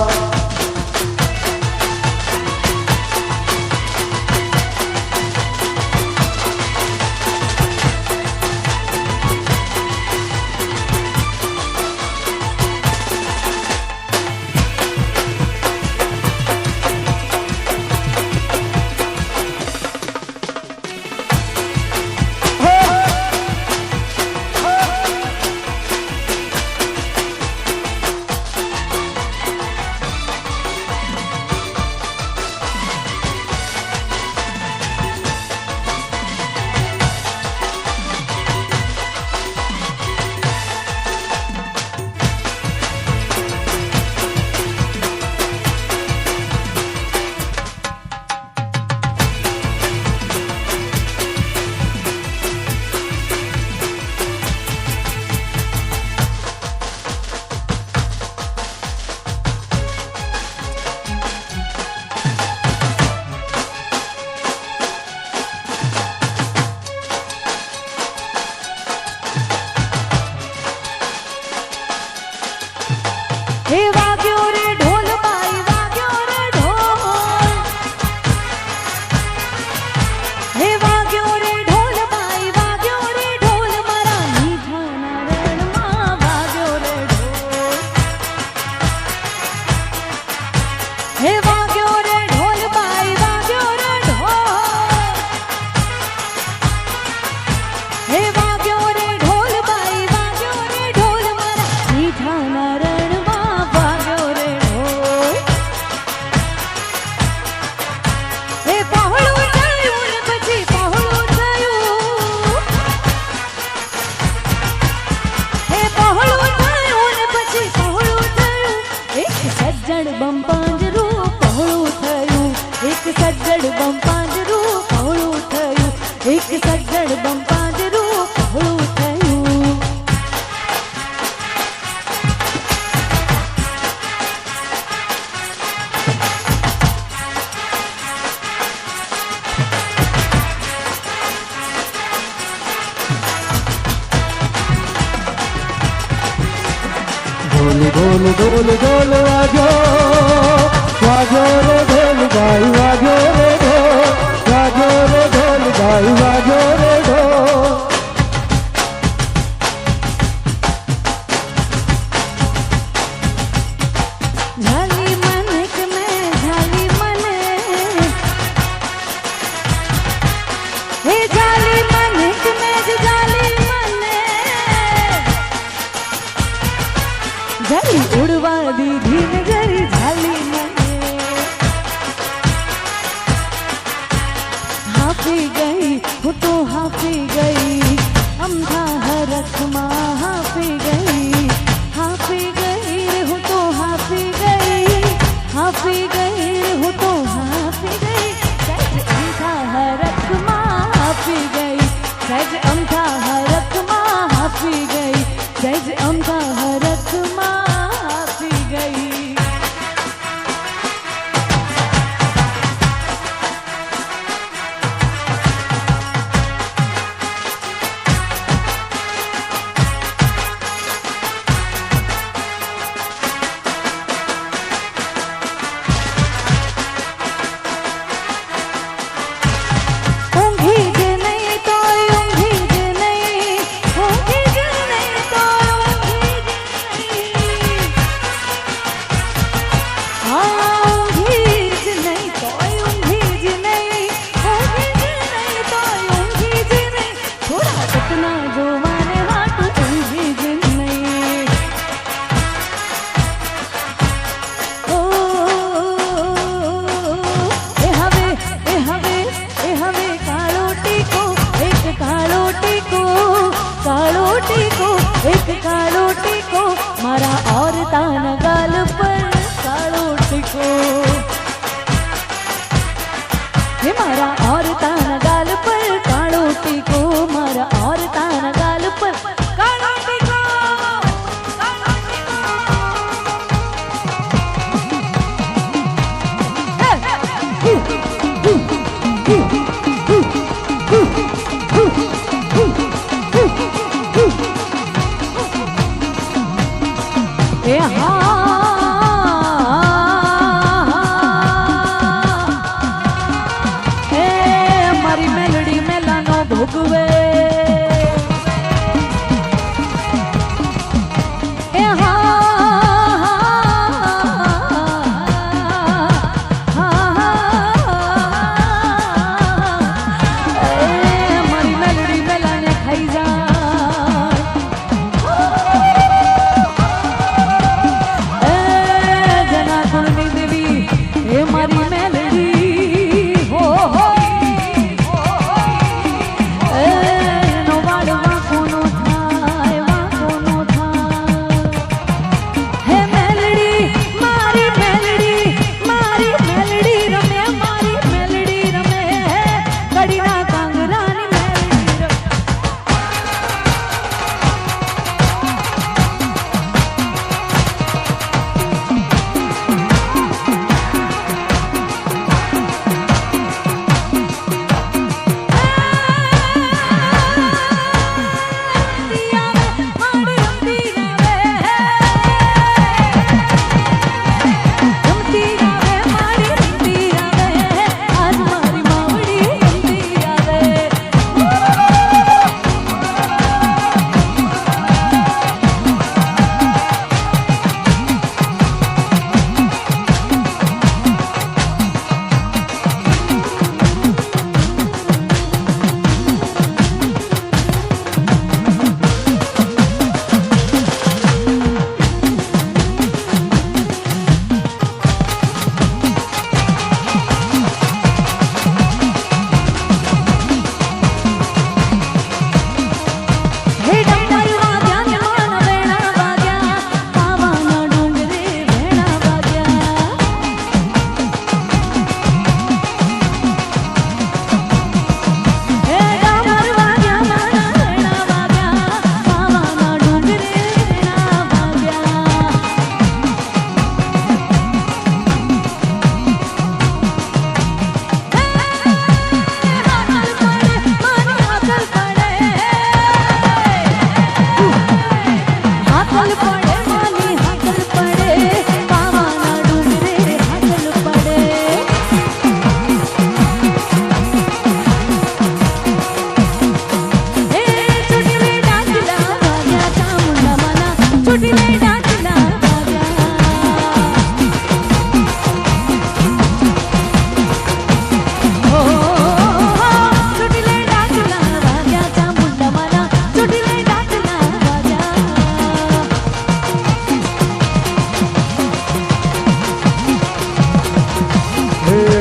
હે વાગ્યો રે ઢોલ બાઈ વાગ્યો રે ઢોલ હે વાગ્યો રે ઢોલ બાઈ વાગ્યો રે ઢોલ મારા મીઠાના રણમાં વાગ્યો રે ઢોલ હે વાગ્યો રે ઢોલ બાઈ વાગ્યો રે ઢોલ હે વાગ્યો રે ઢોલ બાઈ વાગ્યો રે ઢોલ મારા મીઠાના રણમાં વાગ્યો રે ઢોલ હે પહોળું થયું ને પછી પહોળું થયું હે પહોળું થયું ને પછી પહોળું થયું એક સજ્જડ બમ પાંજરું પહોળું થયું એક સજ્જડ બમ પાંજરું પહોળું થયું એક સજ્જડ બમ પાંજરું પહોળું થયું ઢોલ ઢોલ ઢોલ ઢોલ વાગ્યો રે ઢોલ ભાઈ વાગ્યો રે ઢોલ ભાઈ વાગ્યો રે ઢોલ झाली मनक में झाली मने हे झाली मनक में झाली मने झाली उड़वा दीधी ने घरी झाली मने हाफी गई वो तो हाफी गई अमथा हरख माँ हाफी गई रे हूँ तो हाफी गई रे हूँ तो हाफी गई सज अमथा हरख माँ हाफी गई सज अमथा हरख माँ हाफी गई सज अमथा हरख माँ हाफी गई હે મારા ઓર તાના ગાલ પર કાળો ટીકો મારા ઓર તાના ગાલ પર કાળો ટીકો એ હા એ મારી મેલડી મેલાનો ભોગવે એ મારી મેલડી મેલાને ખાઈ જાય जना कुलनी देवी हे मारी मेलडी हो नो वाडवा कोनो थाय वा कोनो थाय हे मेलडी मारी मेलडी रमे मारी मेलडी रमे कड़ीना कांगरानी मेलडी रमे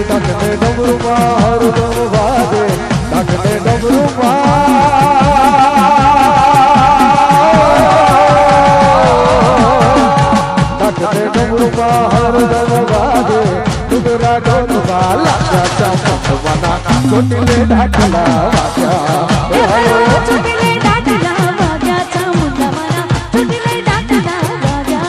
डाकने डमरू हर दम वादे डाकने डमरू डाकने डमरू हर दम वादे डुगरा डोलवा लागा चमकवाना छोटीले ढाकला वाजा छोटीले ढाकला वाजा चामुंडा मारा छोटीले ढाकला वाजा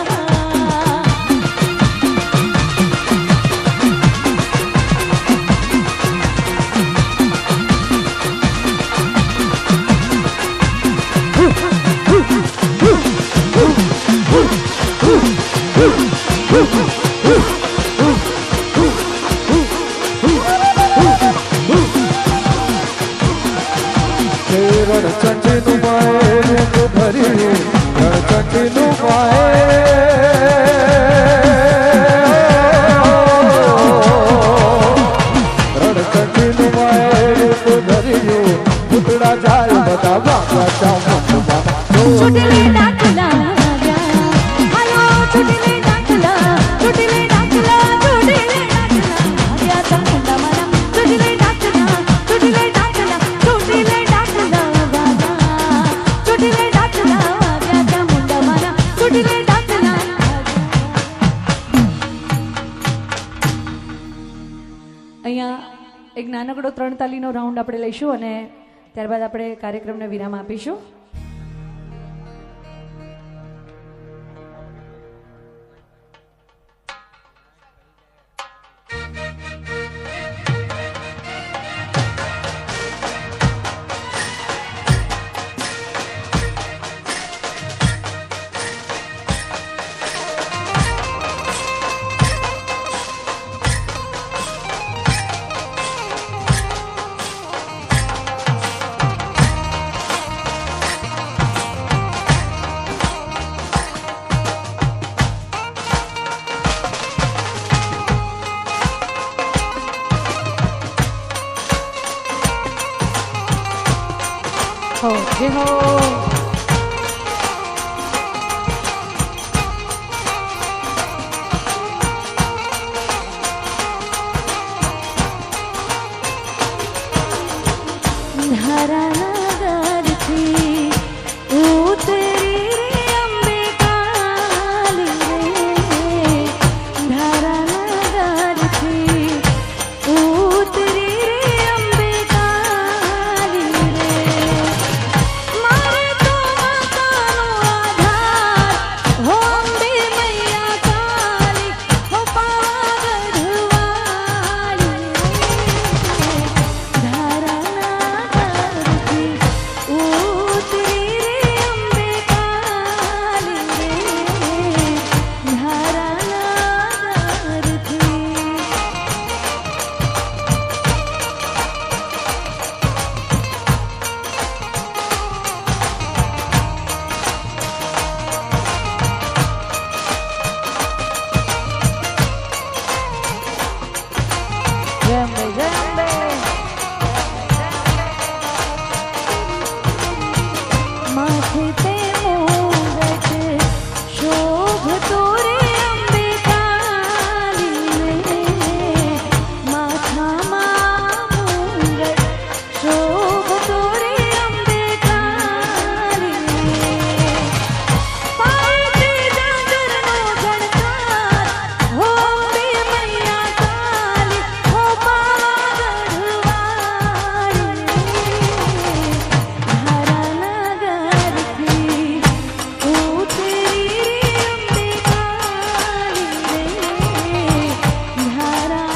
रणचंडी माए रूप धरी रणचंडी माए रणचंडी माए रूप धरी पुतड़ा जाय बता बाबा चामुंडा छोटीले ढाकला वाजा हालो छोटीले ढाकला छोटीले ढाकला वाजा चामुंडा मारा छोटीले ढाकला छोटीले ढाकला छोटीले ढाकला वाजा छोटीले ढाकला वाजा चामुंडा मारा छोटीले ढाकला અહીંયા એક નાનકડો 3 તાલીનો રાઉન્ડ આપણે લઈશું અને ત્યારબાદ આપણે કાર્યક્રમને વિરામ આપીશું. हो जय हो. धरानगरથી ઉતરી રે અંબે કાલી રે, ધરાનગરથી ઉતરી રે અંબે કાલી રે. મારે તો માતાનો આધાર હો અંબે મૈયા કાલી, હો પાવાગઢવાળી રે. ધરાનગરથી ઉતરી રે અંબે કાલી રે, ધરાનગરથી. જંબે જંબે માથે તે મુગટ શોભતો રે અંબે કાલી રે, માથામાં મુગટ શોભતો રે અંબે કાલી રે. પાયે જાગરનો ઝણકાર હો અંબે મૈયા કાલી, હો પાવાગઢવાળી રે. ધરાનગરથી ઉતરી રે અંબે કાલી રે, ધરાનગરથી.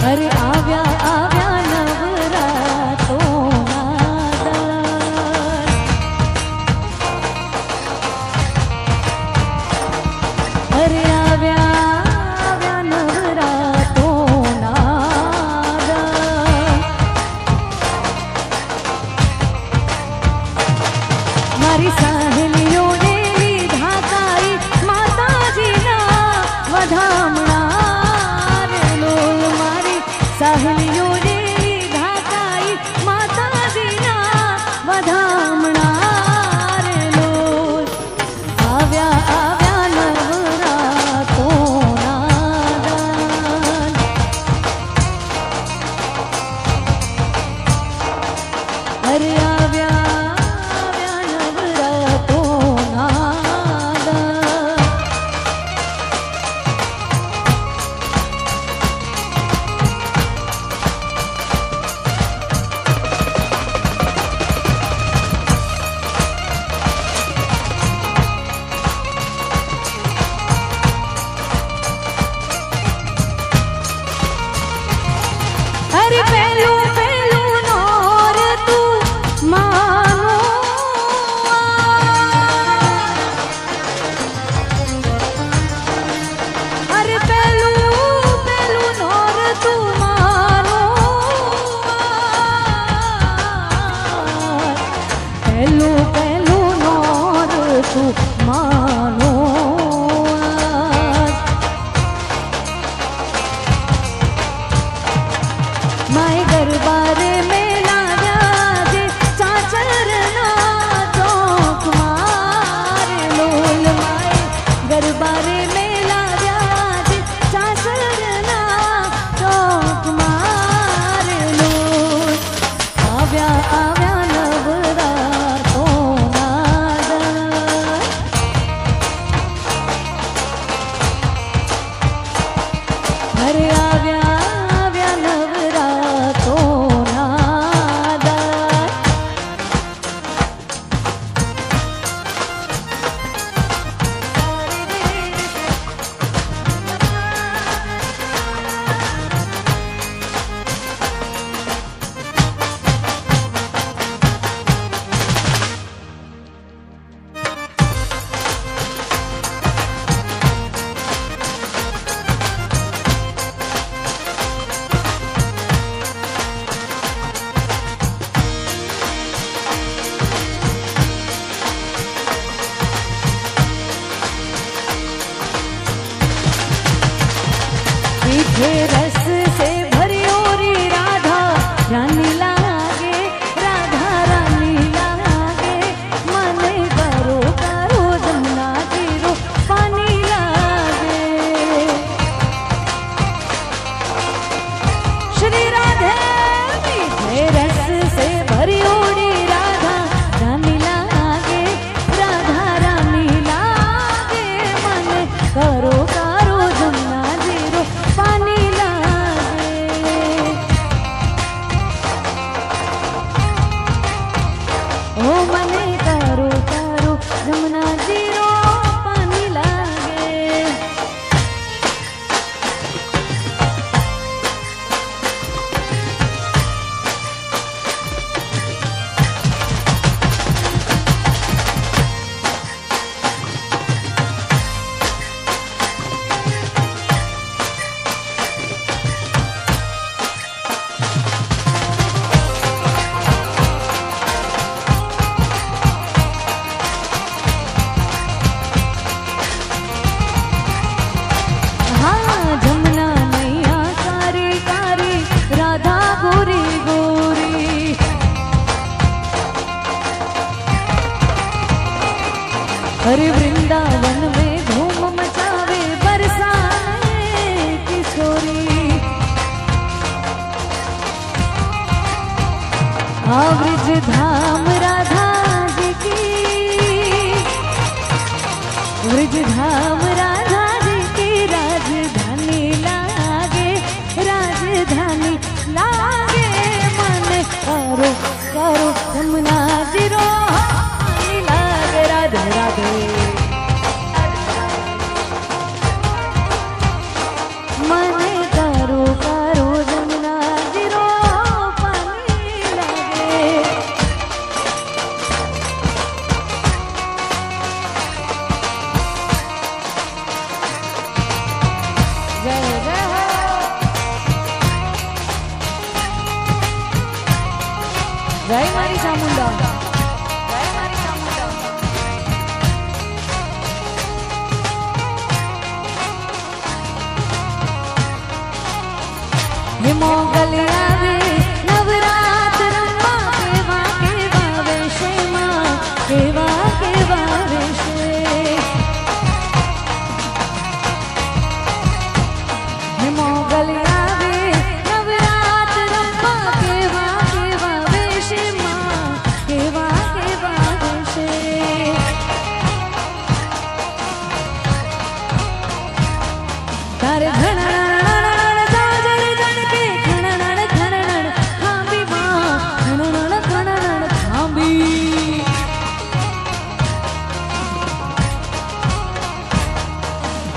અરે આવ્યા આવ્યા નવરાતોના દાન, અરે આવ્યા આવ્યા નવરાતોના દાન. મારી સહેલીઓને લીધા કાઈ માતાજીના વધામણા રે લોલ. મારી સહેલીઓને લીધા કાઈ માતાજીના વધામણા રે લોલ. આવ્યા આવ્યા નવરાતોના દાન, અરે આવ્યા આવ્યા નવરાતોના દાન. અરે પેલું પેલું નોર તું માનો અરે પેલું પેલું નોર તું માનો પેલું પેલું નોર તું માનો. માય દરબારે મેલા રાજે ચાચરના ચોક મારેલો. अरे वृंदावन में धूम मचावे बरसाने किशोरी ब्रिज धाम राधा जी की ब्रिज धाम राधा जी की राजधानी लागे मन करो करो यमुना जी रो लागे राधे राधे मन करो करो यमुना जी रो पानी लागे जय जय हो जय मारी चामुंडा जय मारी चामुंडा ये मोगल आवे नवरात रंबा केवा वेशे मां केवा वेशे ये मोगल आवे नवरात रंबा केवा वेशे मां केवा वेशे तारे घना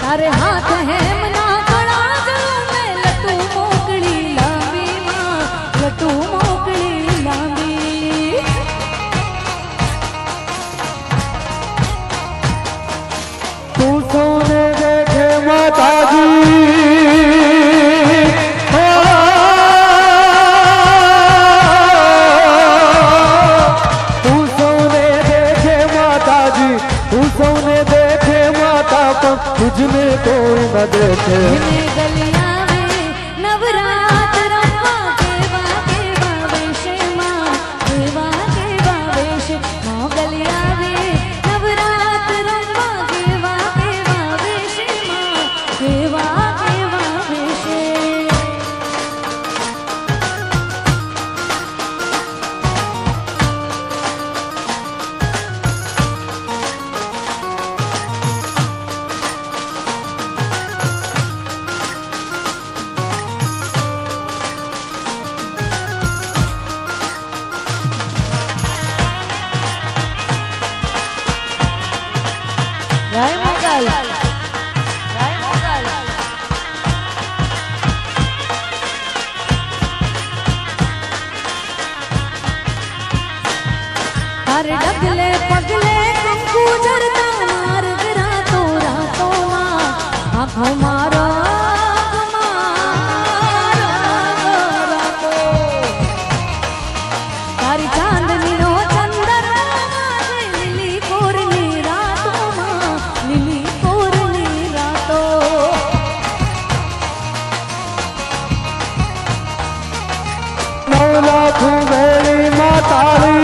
तारे हाथ है मना कड़ा में लटू मोकड़ी लांबी मां लटू मोकड़ी लांबी तू सोने देखे माता जी तू सोने देखे माता जी तू सोने देखे माता को तुझमें कोई न देखे गलिया में नवरात रंबा केवा वेशे मां केवा वेश मां गलिया में नवरात रंबा केवा वेशे मां केवा वेशे जय मोगल जय मोगल हर डगले पगले कंकु जरता मार्ग रातों मां आँखों मारो तारी चांदनी नो चंदर लिली कोरनी रातों मां लिली कोरनी रातों 9 लाख वेली माताली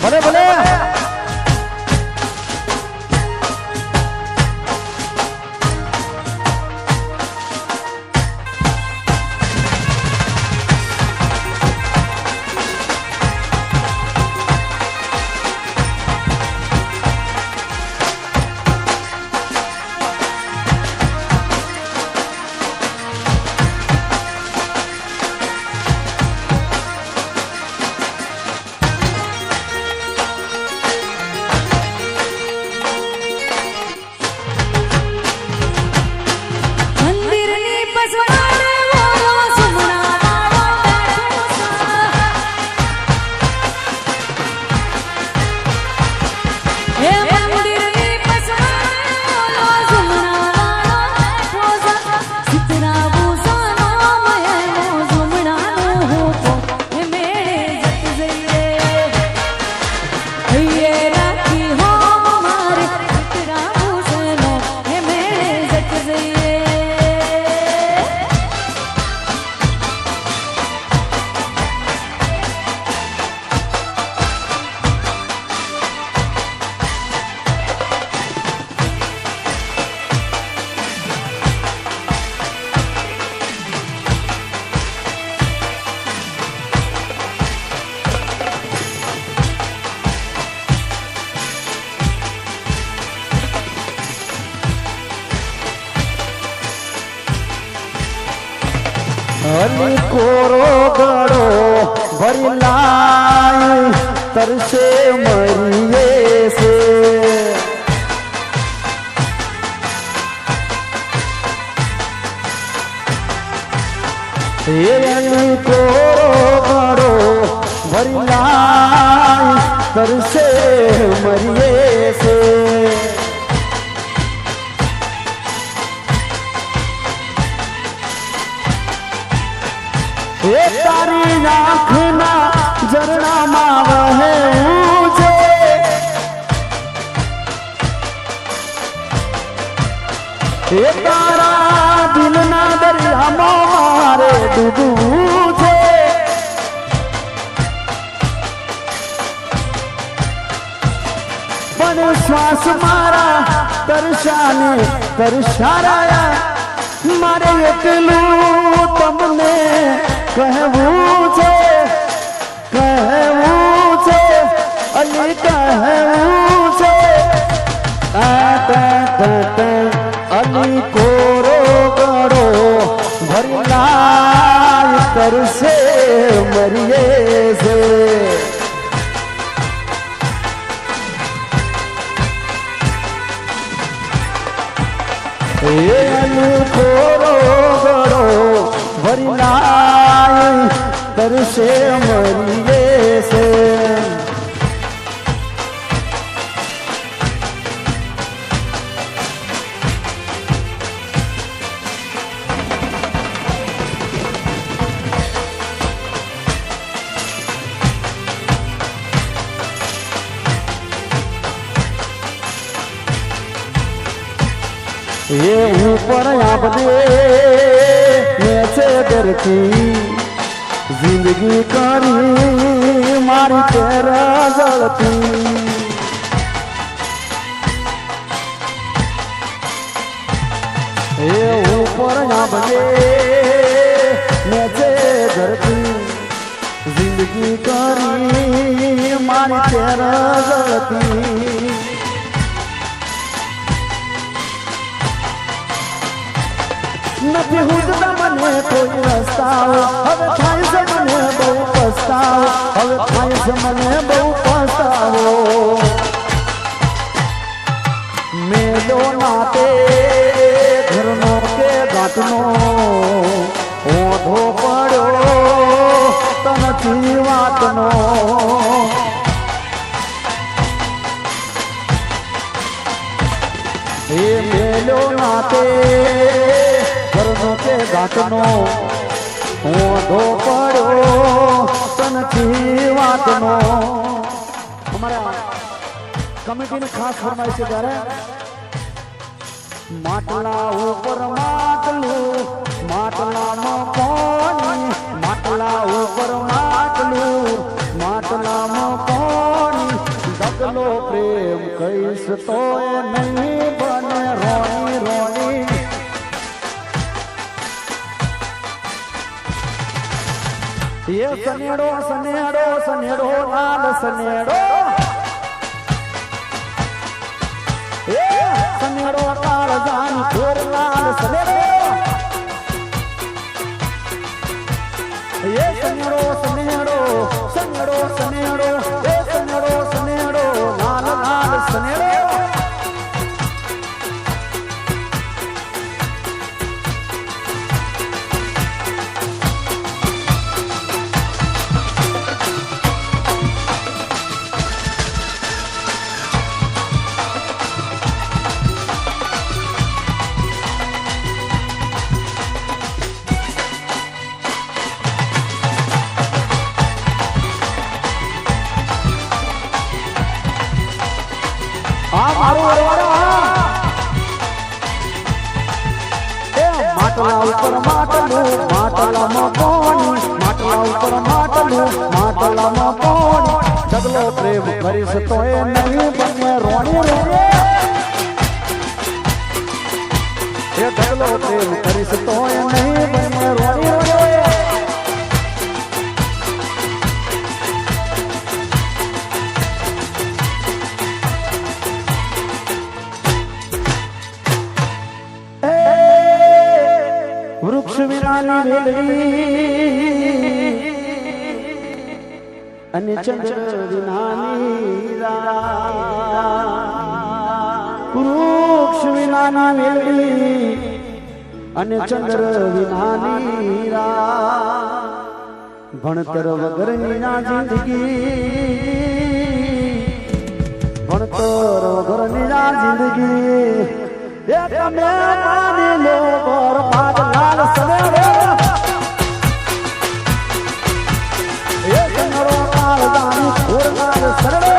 ભલે ભલે મંદિરની પસવાડે ઓલો સુમણાવાળો બેઠો છે. હે મંદિરની પસવાડે ઓલો સુમણાવાળો બેઠો છે. સીતરા ભૂષાનો મહેલો સુમણાનો હોતો હે મેળે જત જઈએ. હૈયે રાખી હો મારે સીતરા ભૂષાનો હે મેળે જત જઈએ. હલી કોરો ગળો ભરી લાય તરસે મરીએ છે. હલી કોરો ગળો ભરી લાય તરસે મરીએ છે. એ તારી આંખના ઝરણામાં વહેવું છે. એ તારા દિલના દરિયામાં મારે ડૂબવું છે. પણ શ્વાસ મારા તરસાને તરસારાયા મારે એકલું તમને કહેવું છે. કહેવું છે અલી કહેવું છે. અલી કોરો ગળો ભરી લાય તરસે મરીએ છે. અલી કોરો ગળો ભરી લાય તરસે મરીએ છે. ये ऊपर आपने नीचे धरती जिंदगी करी मारी तेरा जलती. ये ऊपर आपने नीचे धरती जिंदगी करी मारी तेरा जलती. નથી હુજતા મને કોઈ રસ્તાઓ હવે થાય છે મને બહુ પસ્તાવો. હવે થાય છે મને બહુ પસ્તાવો. મેલો નાતે ઘરનો કે ગાંઠનો ઓઢો પડ્યો તનથી વાતનો. એ મેલો નાતે ઘરનો કે ગાંઠનો ઓઢો પડ્યો તનથી વાતનો. અમારા કમિટીની ખાસ ફરમાઈશ છે ત્યારે માટલા ઉપર માટલું માટલામાં પાણી, માટલા ઉપર માટલું માટલામાં પાણી, ઢગલો પ્રેમ કહીશ તો એ નહીં બને રોણી રોણી એ સનેડો સનેડો સનેડો લાલ સનેડો એ સનેડો કાળ જાન ઘોર લાલ સનેડો એ સનેડો સનેડો સનેડો સનેડો એ સનેડો સનેડો લાલ લાલ સનેડો માટલા ઉપર માટલું માટલામાં પાણી માટલા ઉપર માટલું માટલામાં પાણી ઢગલો પ્રેમ કરીશ તો એ નહીં બને રોણી રોણી એ ઢગલો પ્રેમ કરીશ તો એ નહીં બને રોણી રોણી વૃક્ષ વિનાની વેલડી અને ચંદ્ર વિનાની વૃક્ષ વિનાની વેલડી અને ચંદ્ર વિનાની ભણતર વગરની ના જિંદગી ભણતર વગરની ના જિંદગી એ તમે માની લો બરબાદ લાલ સનેડો એ સનેડો કાળ જાની ઘોર લાલ સનેડો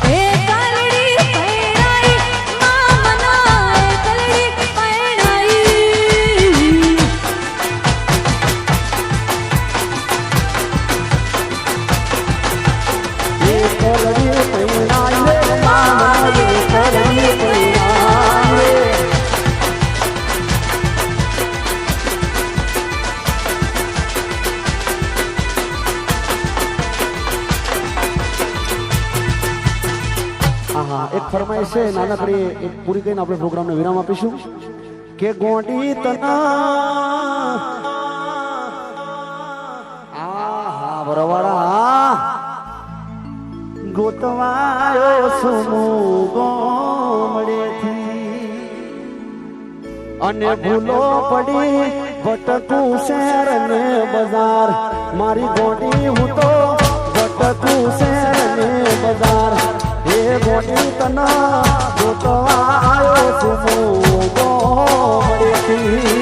એ કાલડી હા એક ફરમાઈશ છે નાનકડી એક પૂરી કરીને આપણે પ્રોગ્રામને વિરામ આપીશું કે ગોંડી તના હા બરોબરા ગોતવાયો સુમુ ગોમડેથી અને ભૂલો પડી ભટકું શહેર ને બજાર મારી ગોંડી હું તો ભટકું શહેર ને બજાર એ ગોંડી તના ગોતવાયો સુમુ ગોમડેથી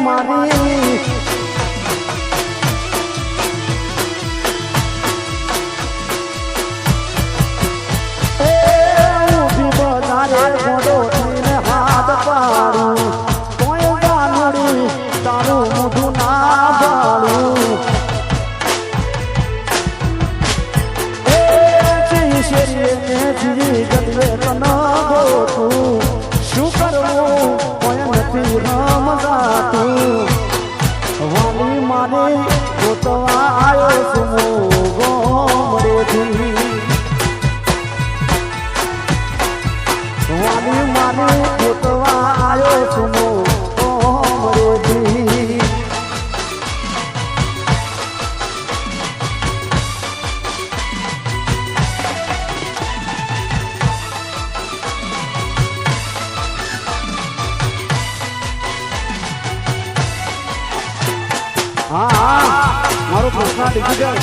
મારી ઊભી બજારે ગોડોને હાથ પાડું તોય ગાનુડી તારું મોઢું ના પાડું એ શેરીએ જી ગદવે તન ગોતું શું કરવું કોઈ નથી રમજાતું વાલી મારે ગોતવા આવ્યો છું ગોમડેથી વાલી મારે ગોતવા આવ્યો છું ગોમડેથી હા મારો પ્રશ્ન ડિજિટલ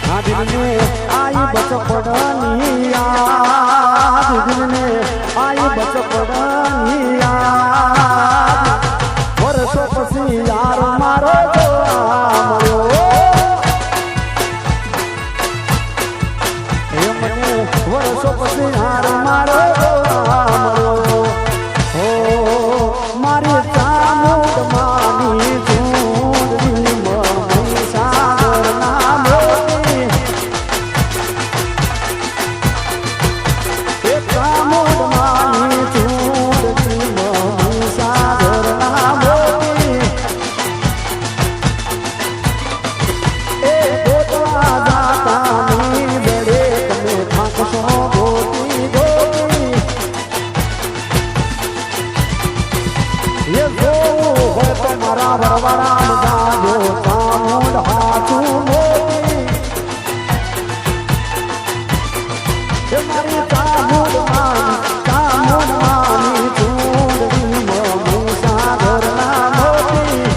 હા દિલને આઈ બચપડની યાદ દિલને આઈ બચપડની યાદ વર્ષો પછી યાર મારો જોવા મળ્યો વર્ષો પછી હાર મારો હો મારી ચામુંડ માની ચૂંદડી મમ્મી સાગર ના મોતી એ ચામુંડ માની ચૂંદડી મમ્મી સાગર ના મોતી એ ગોતવા જાતાની દડે તમે થાકશો ગોતી ગોતી એ જોવું હોય તો મારા વરવાડા જાજો ચામુંડ હાથું મોતી એ મારી ચામુંડ માની ચૂંદડી મમ્મી સાગર ના મોતી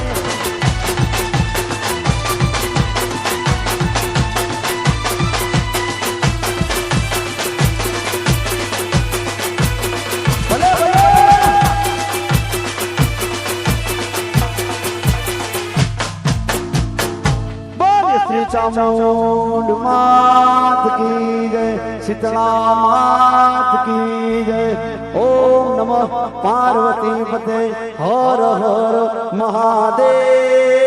श्री चामुंड मात की जय शीतला मात की जय ओम नमः पार्वती पते हर हर महादेव।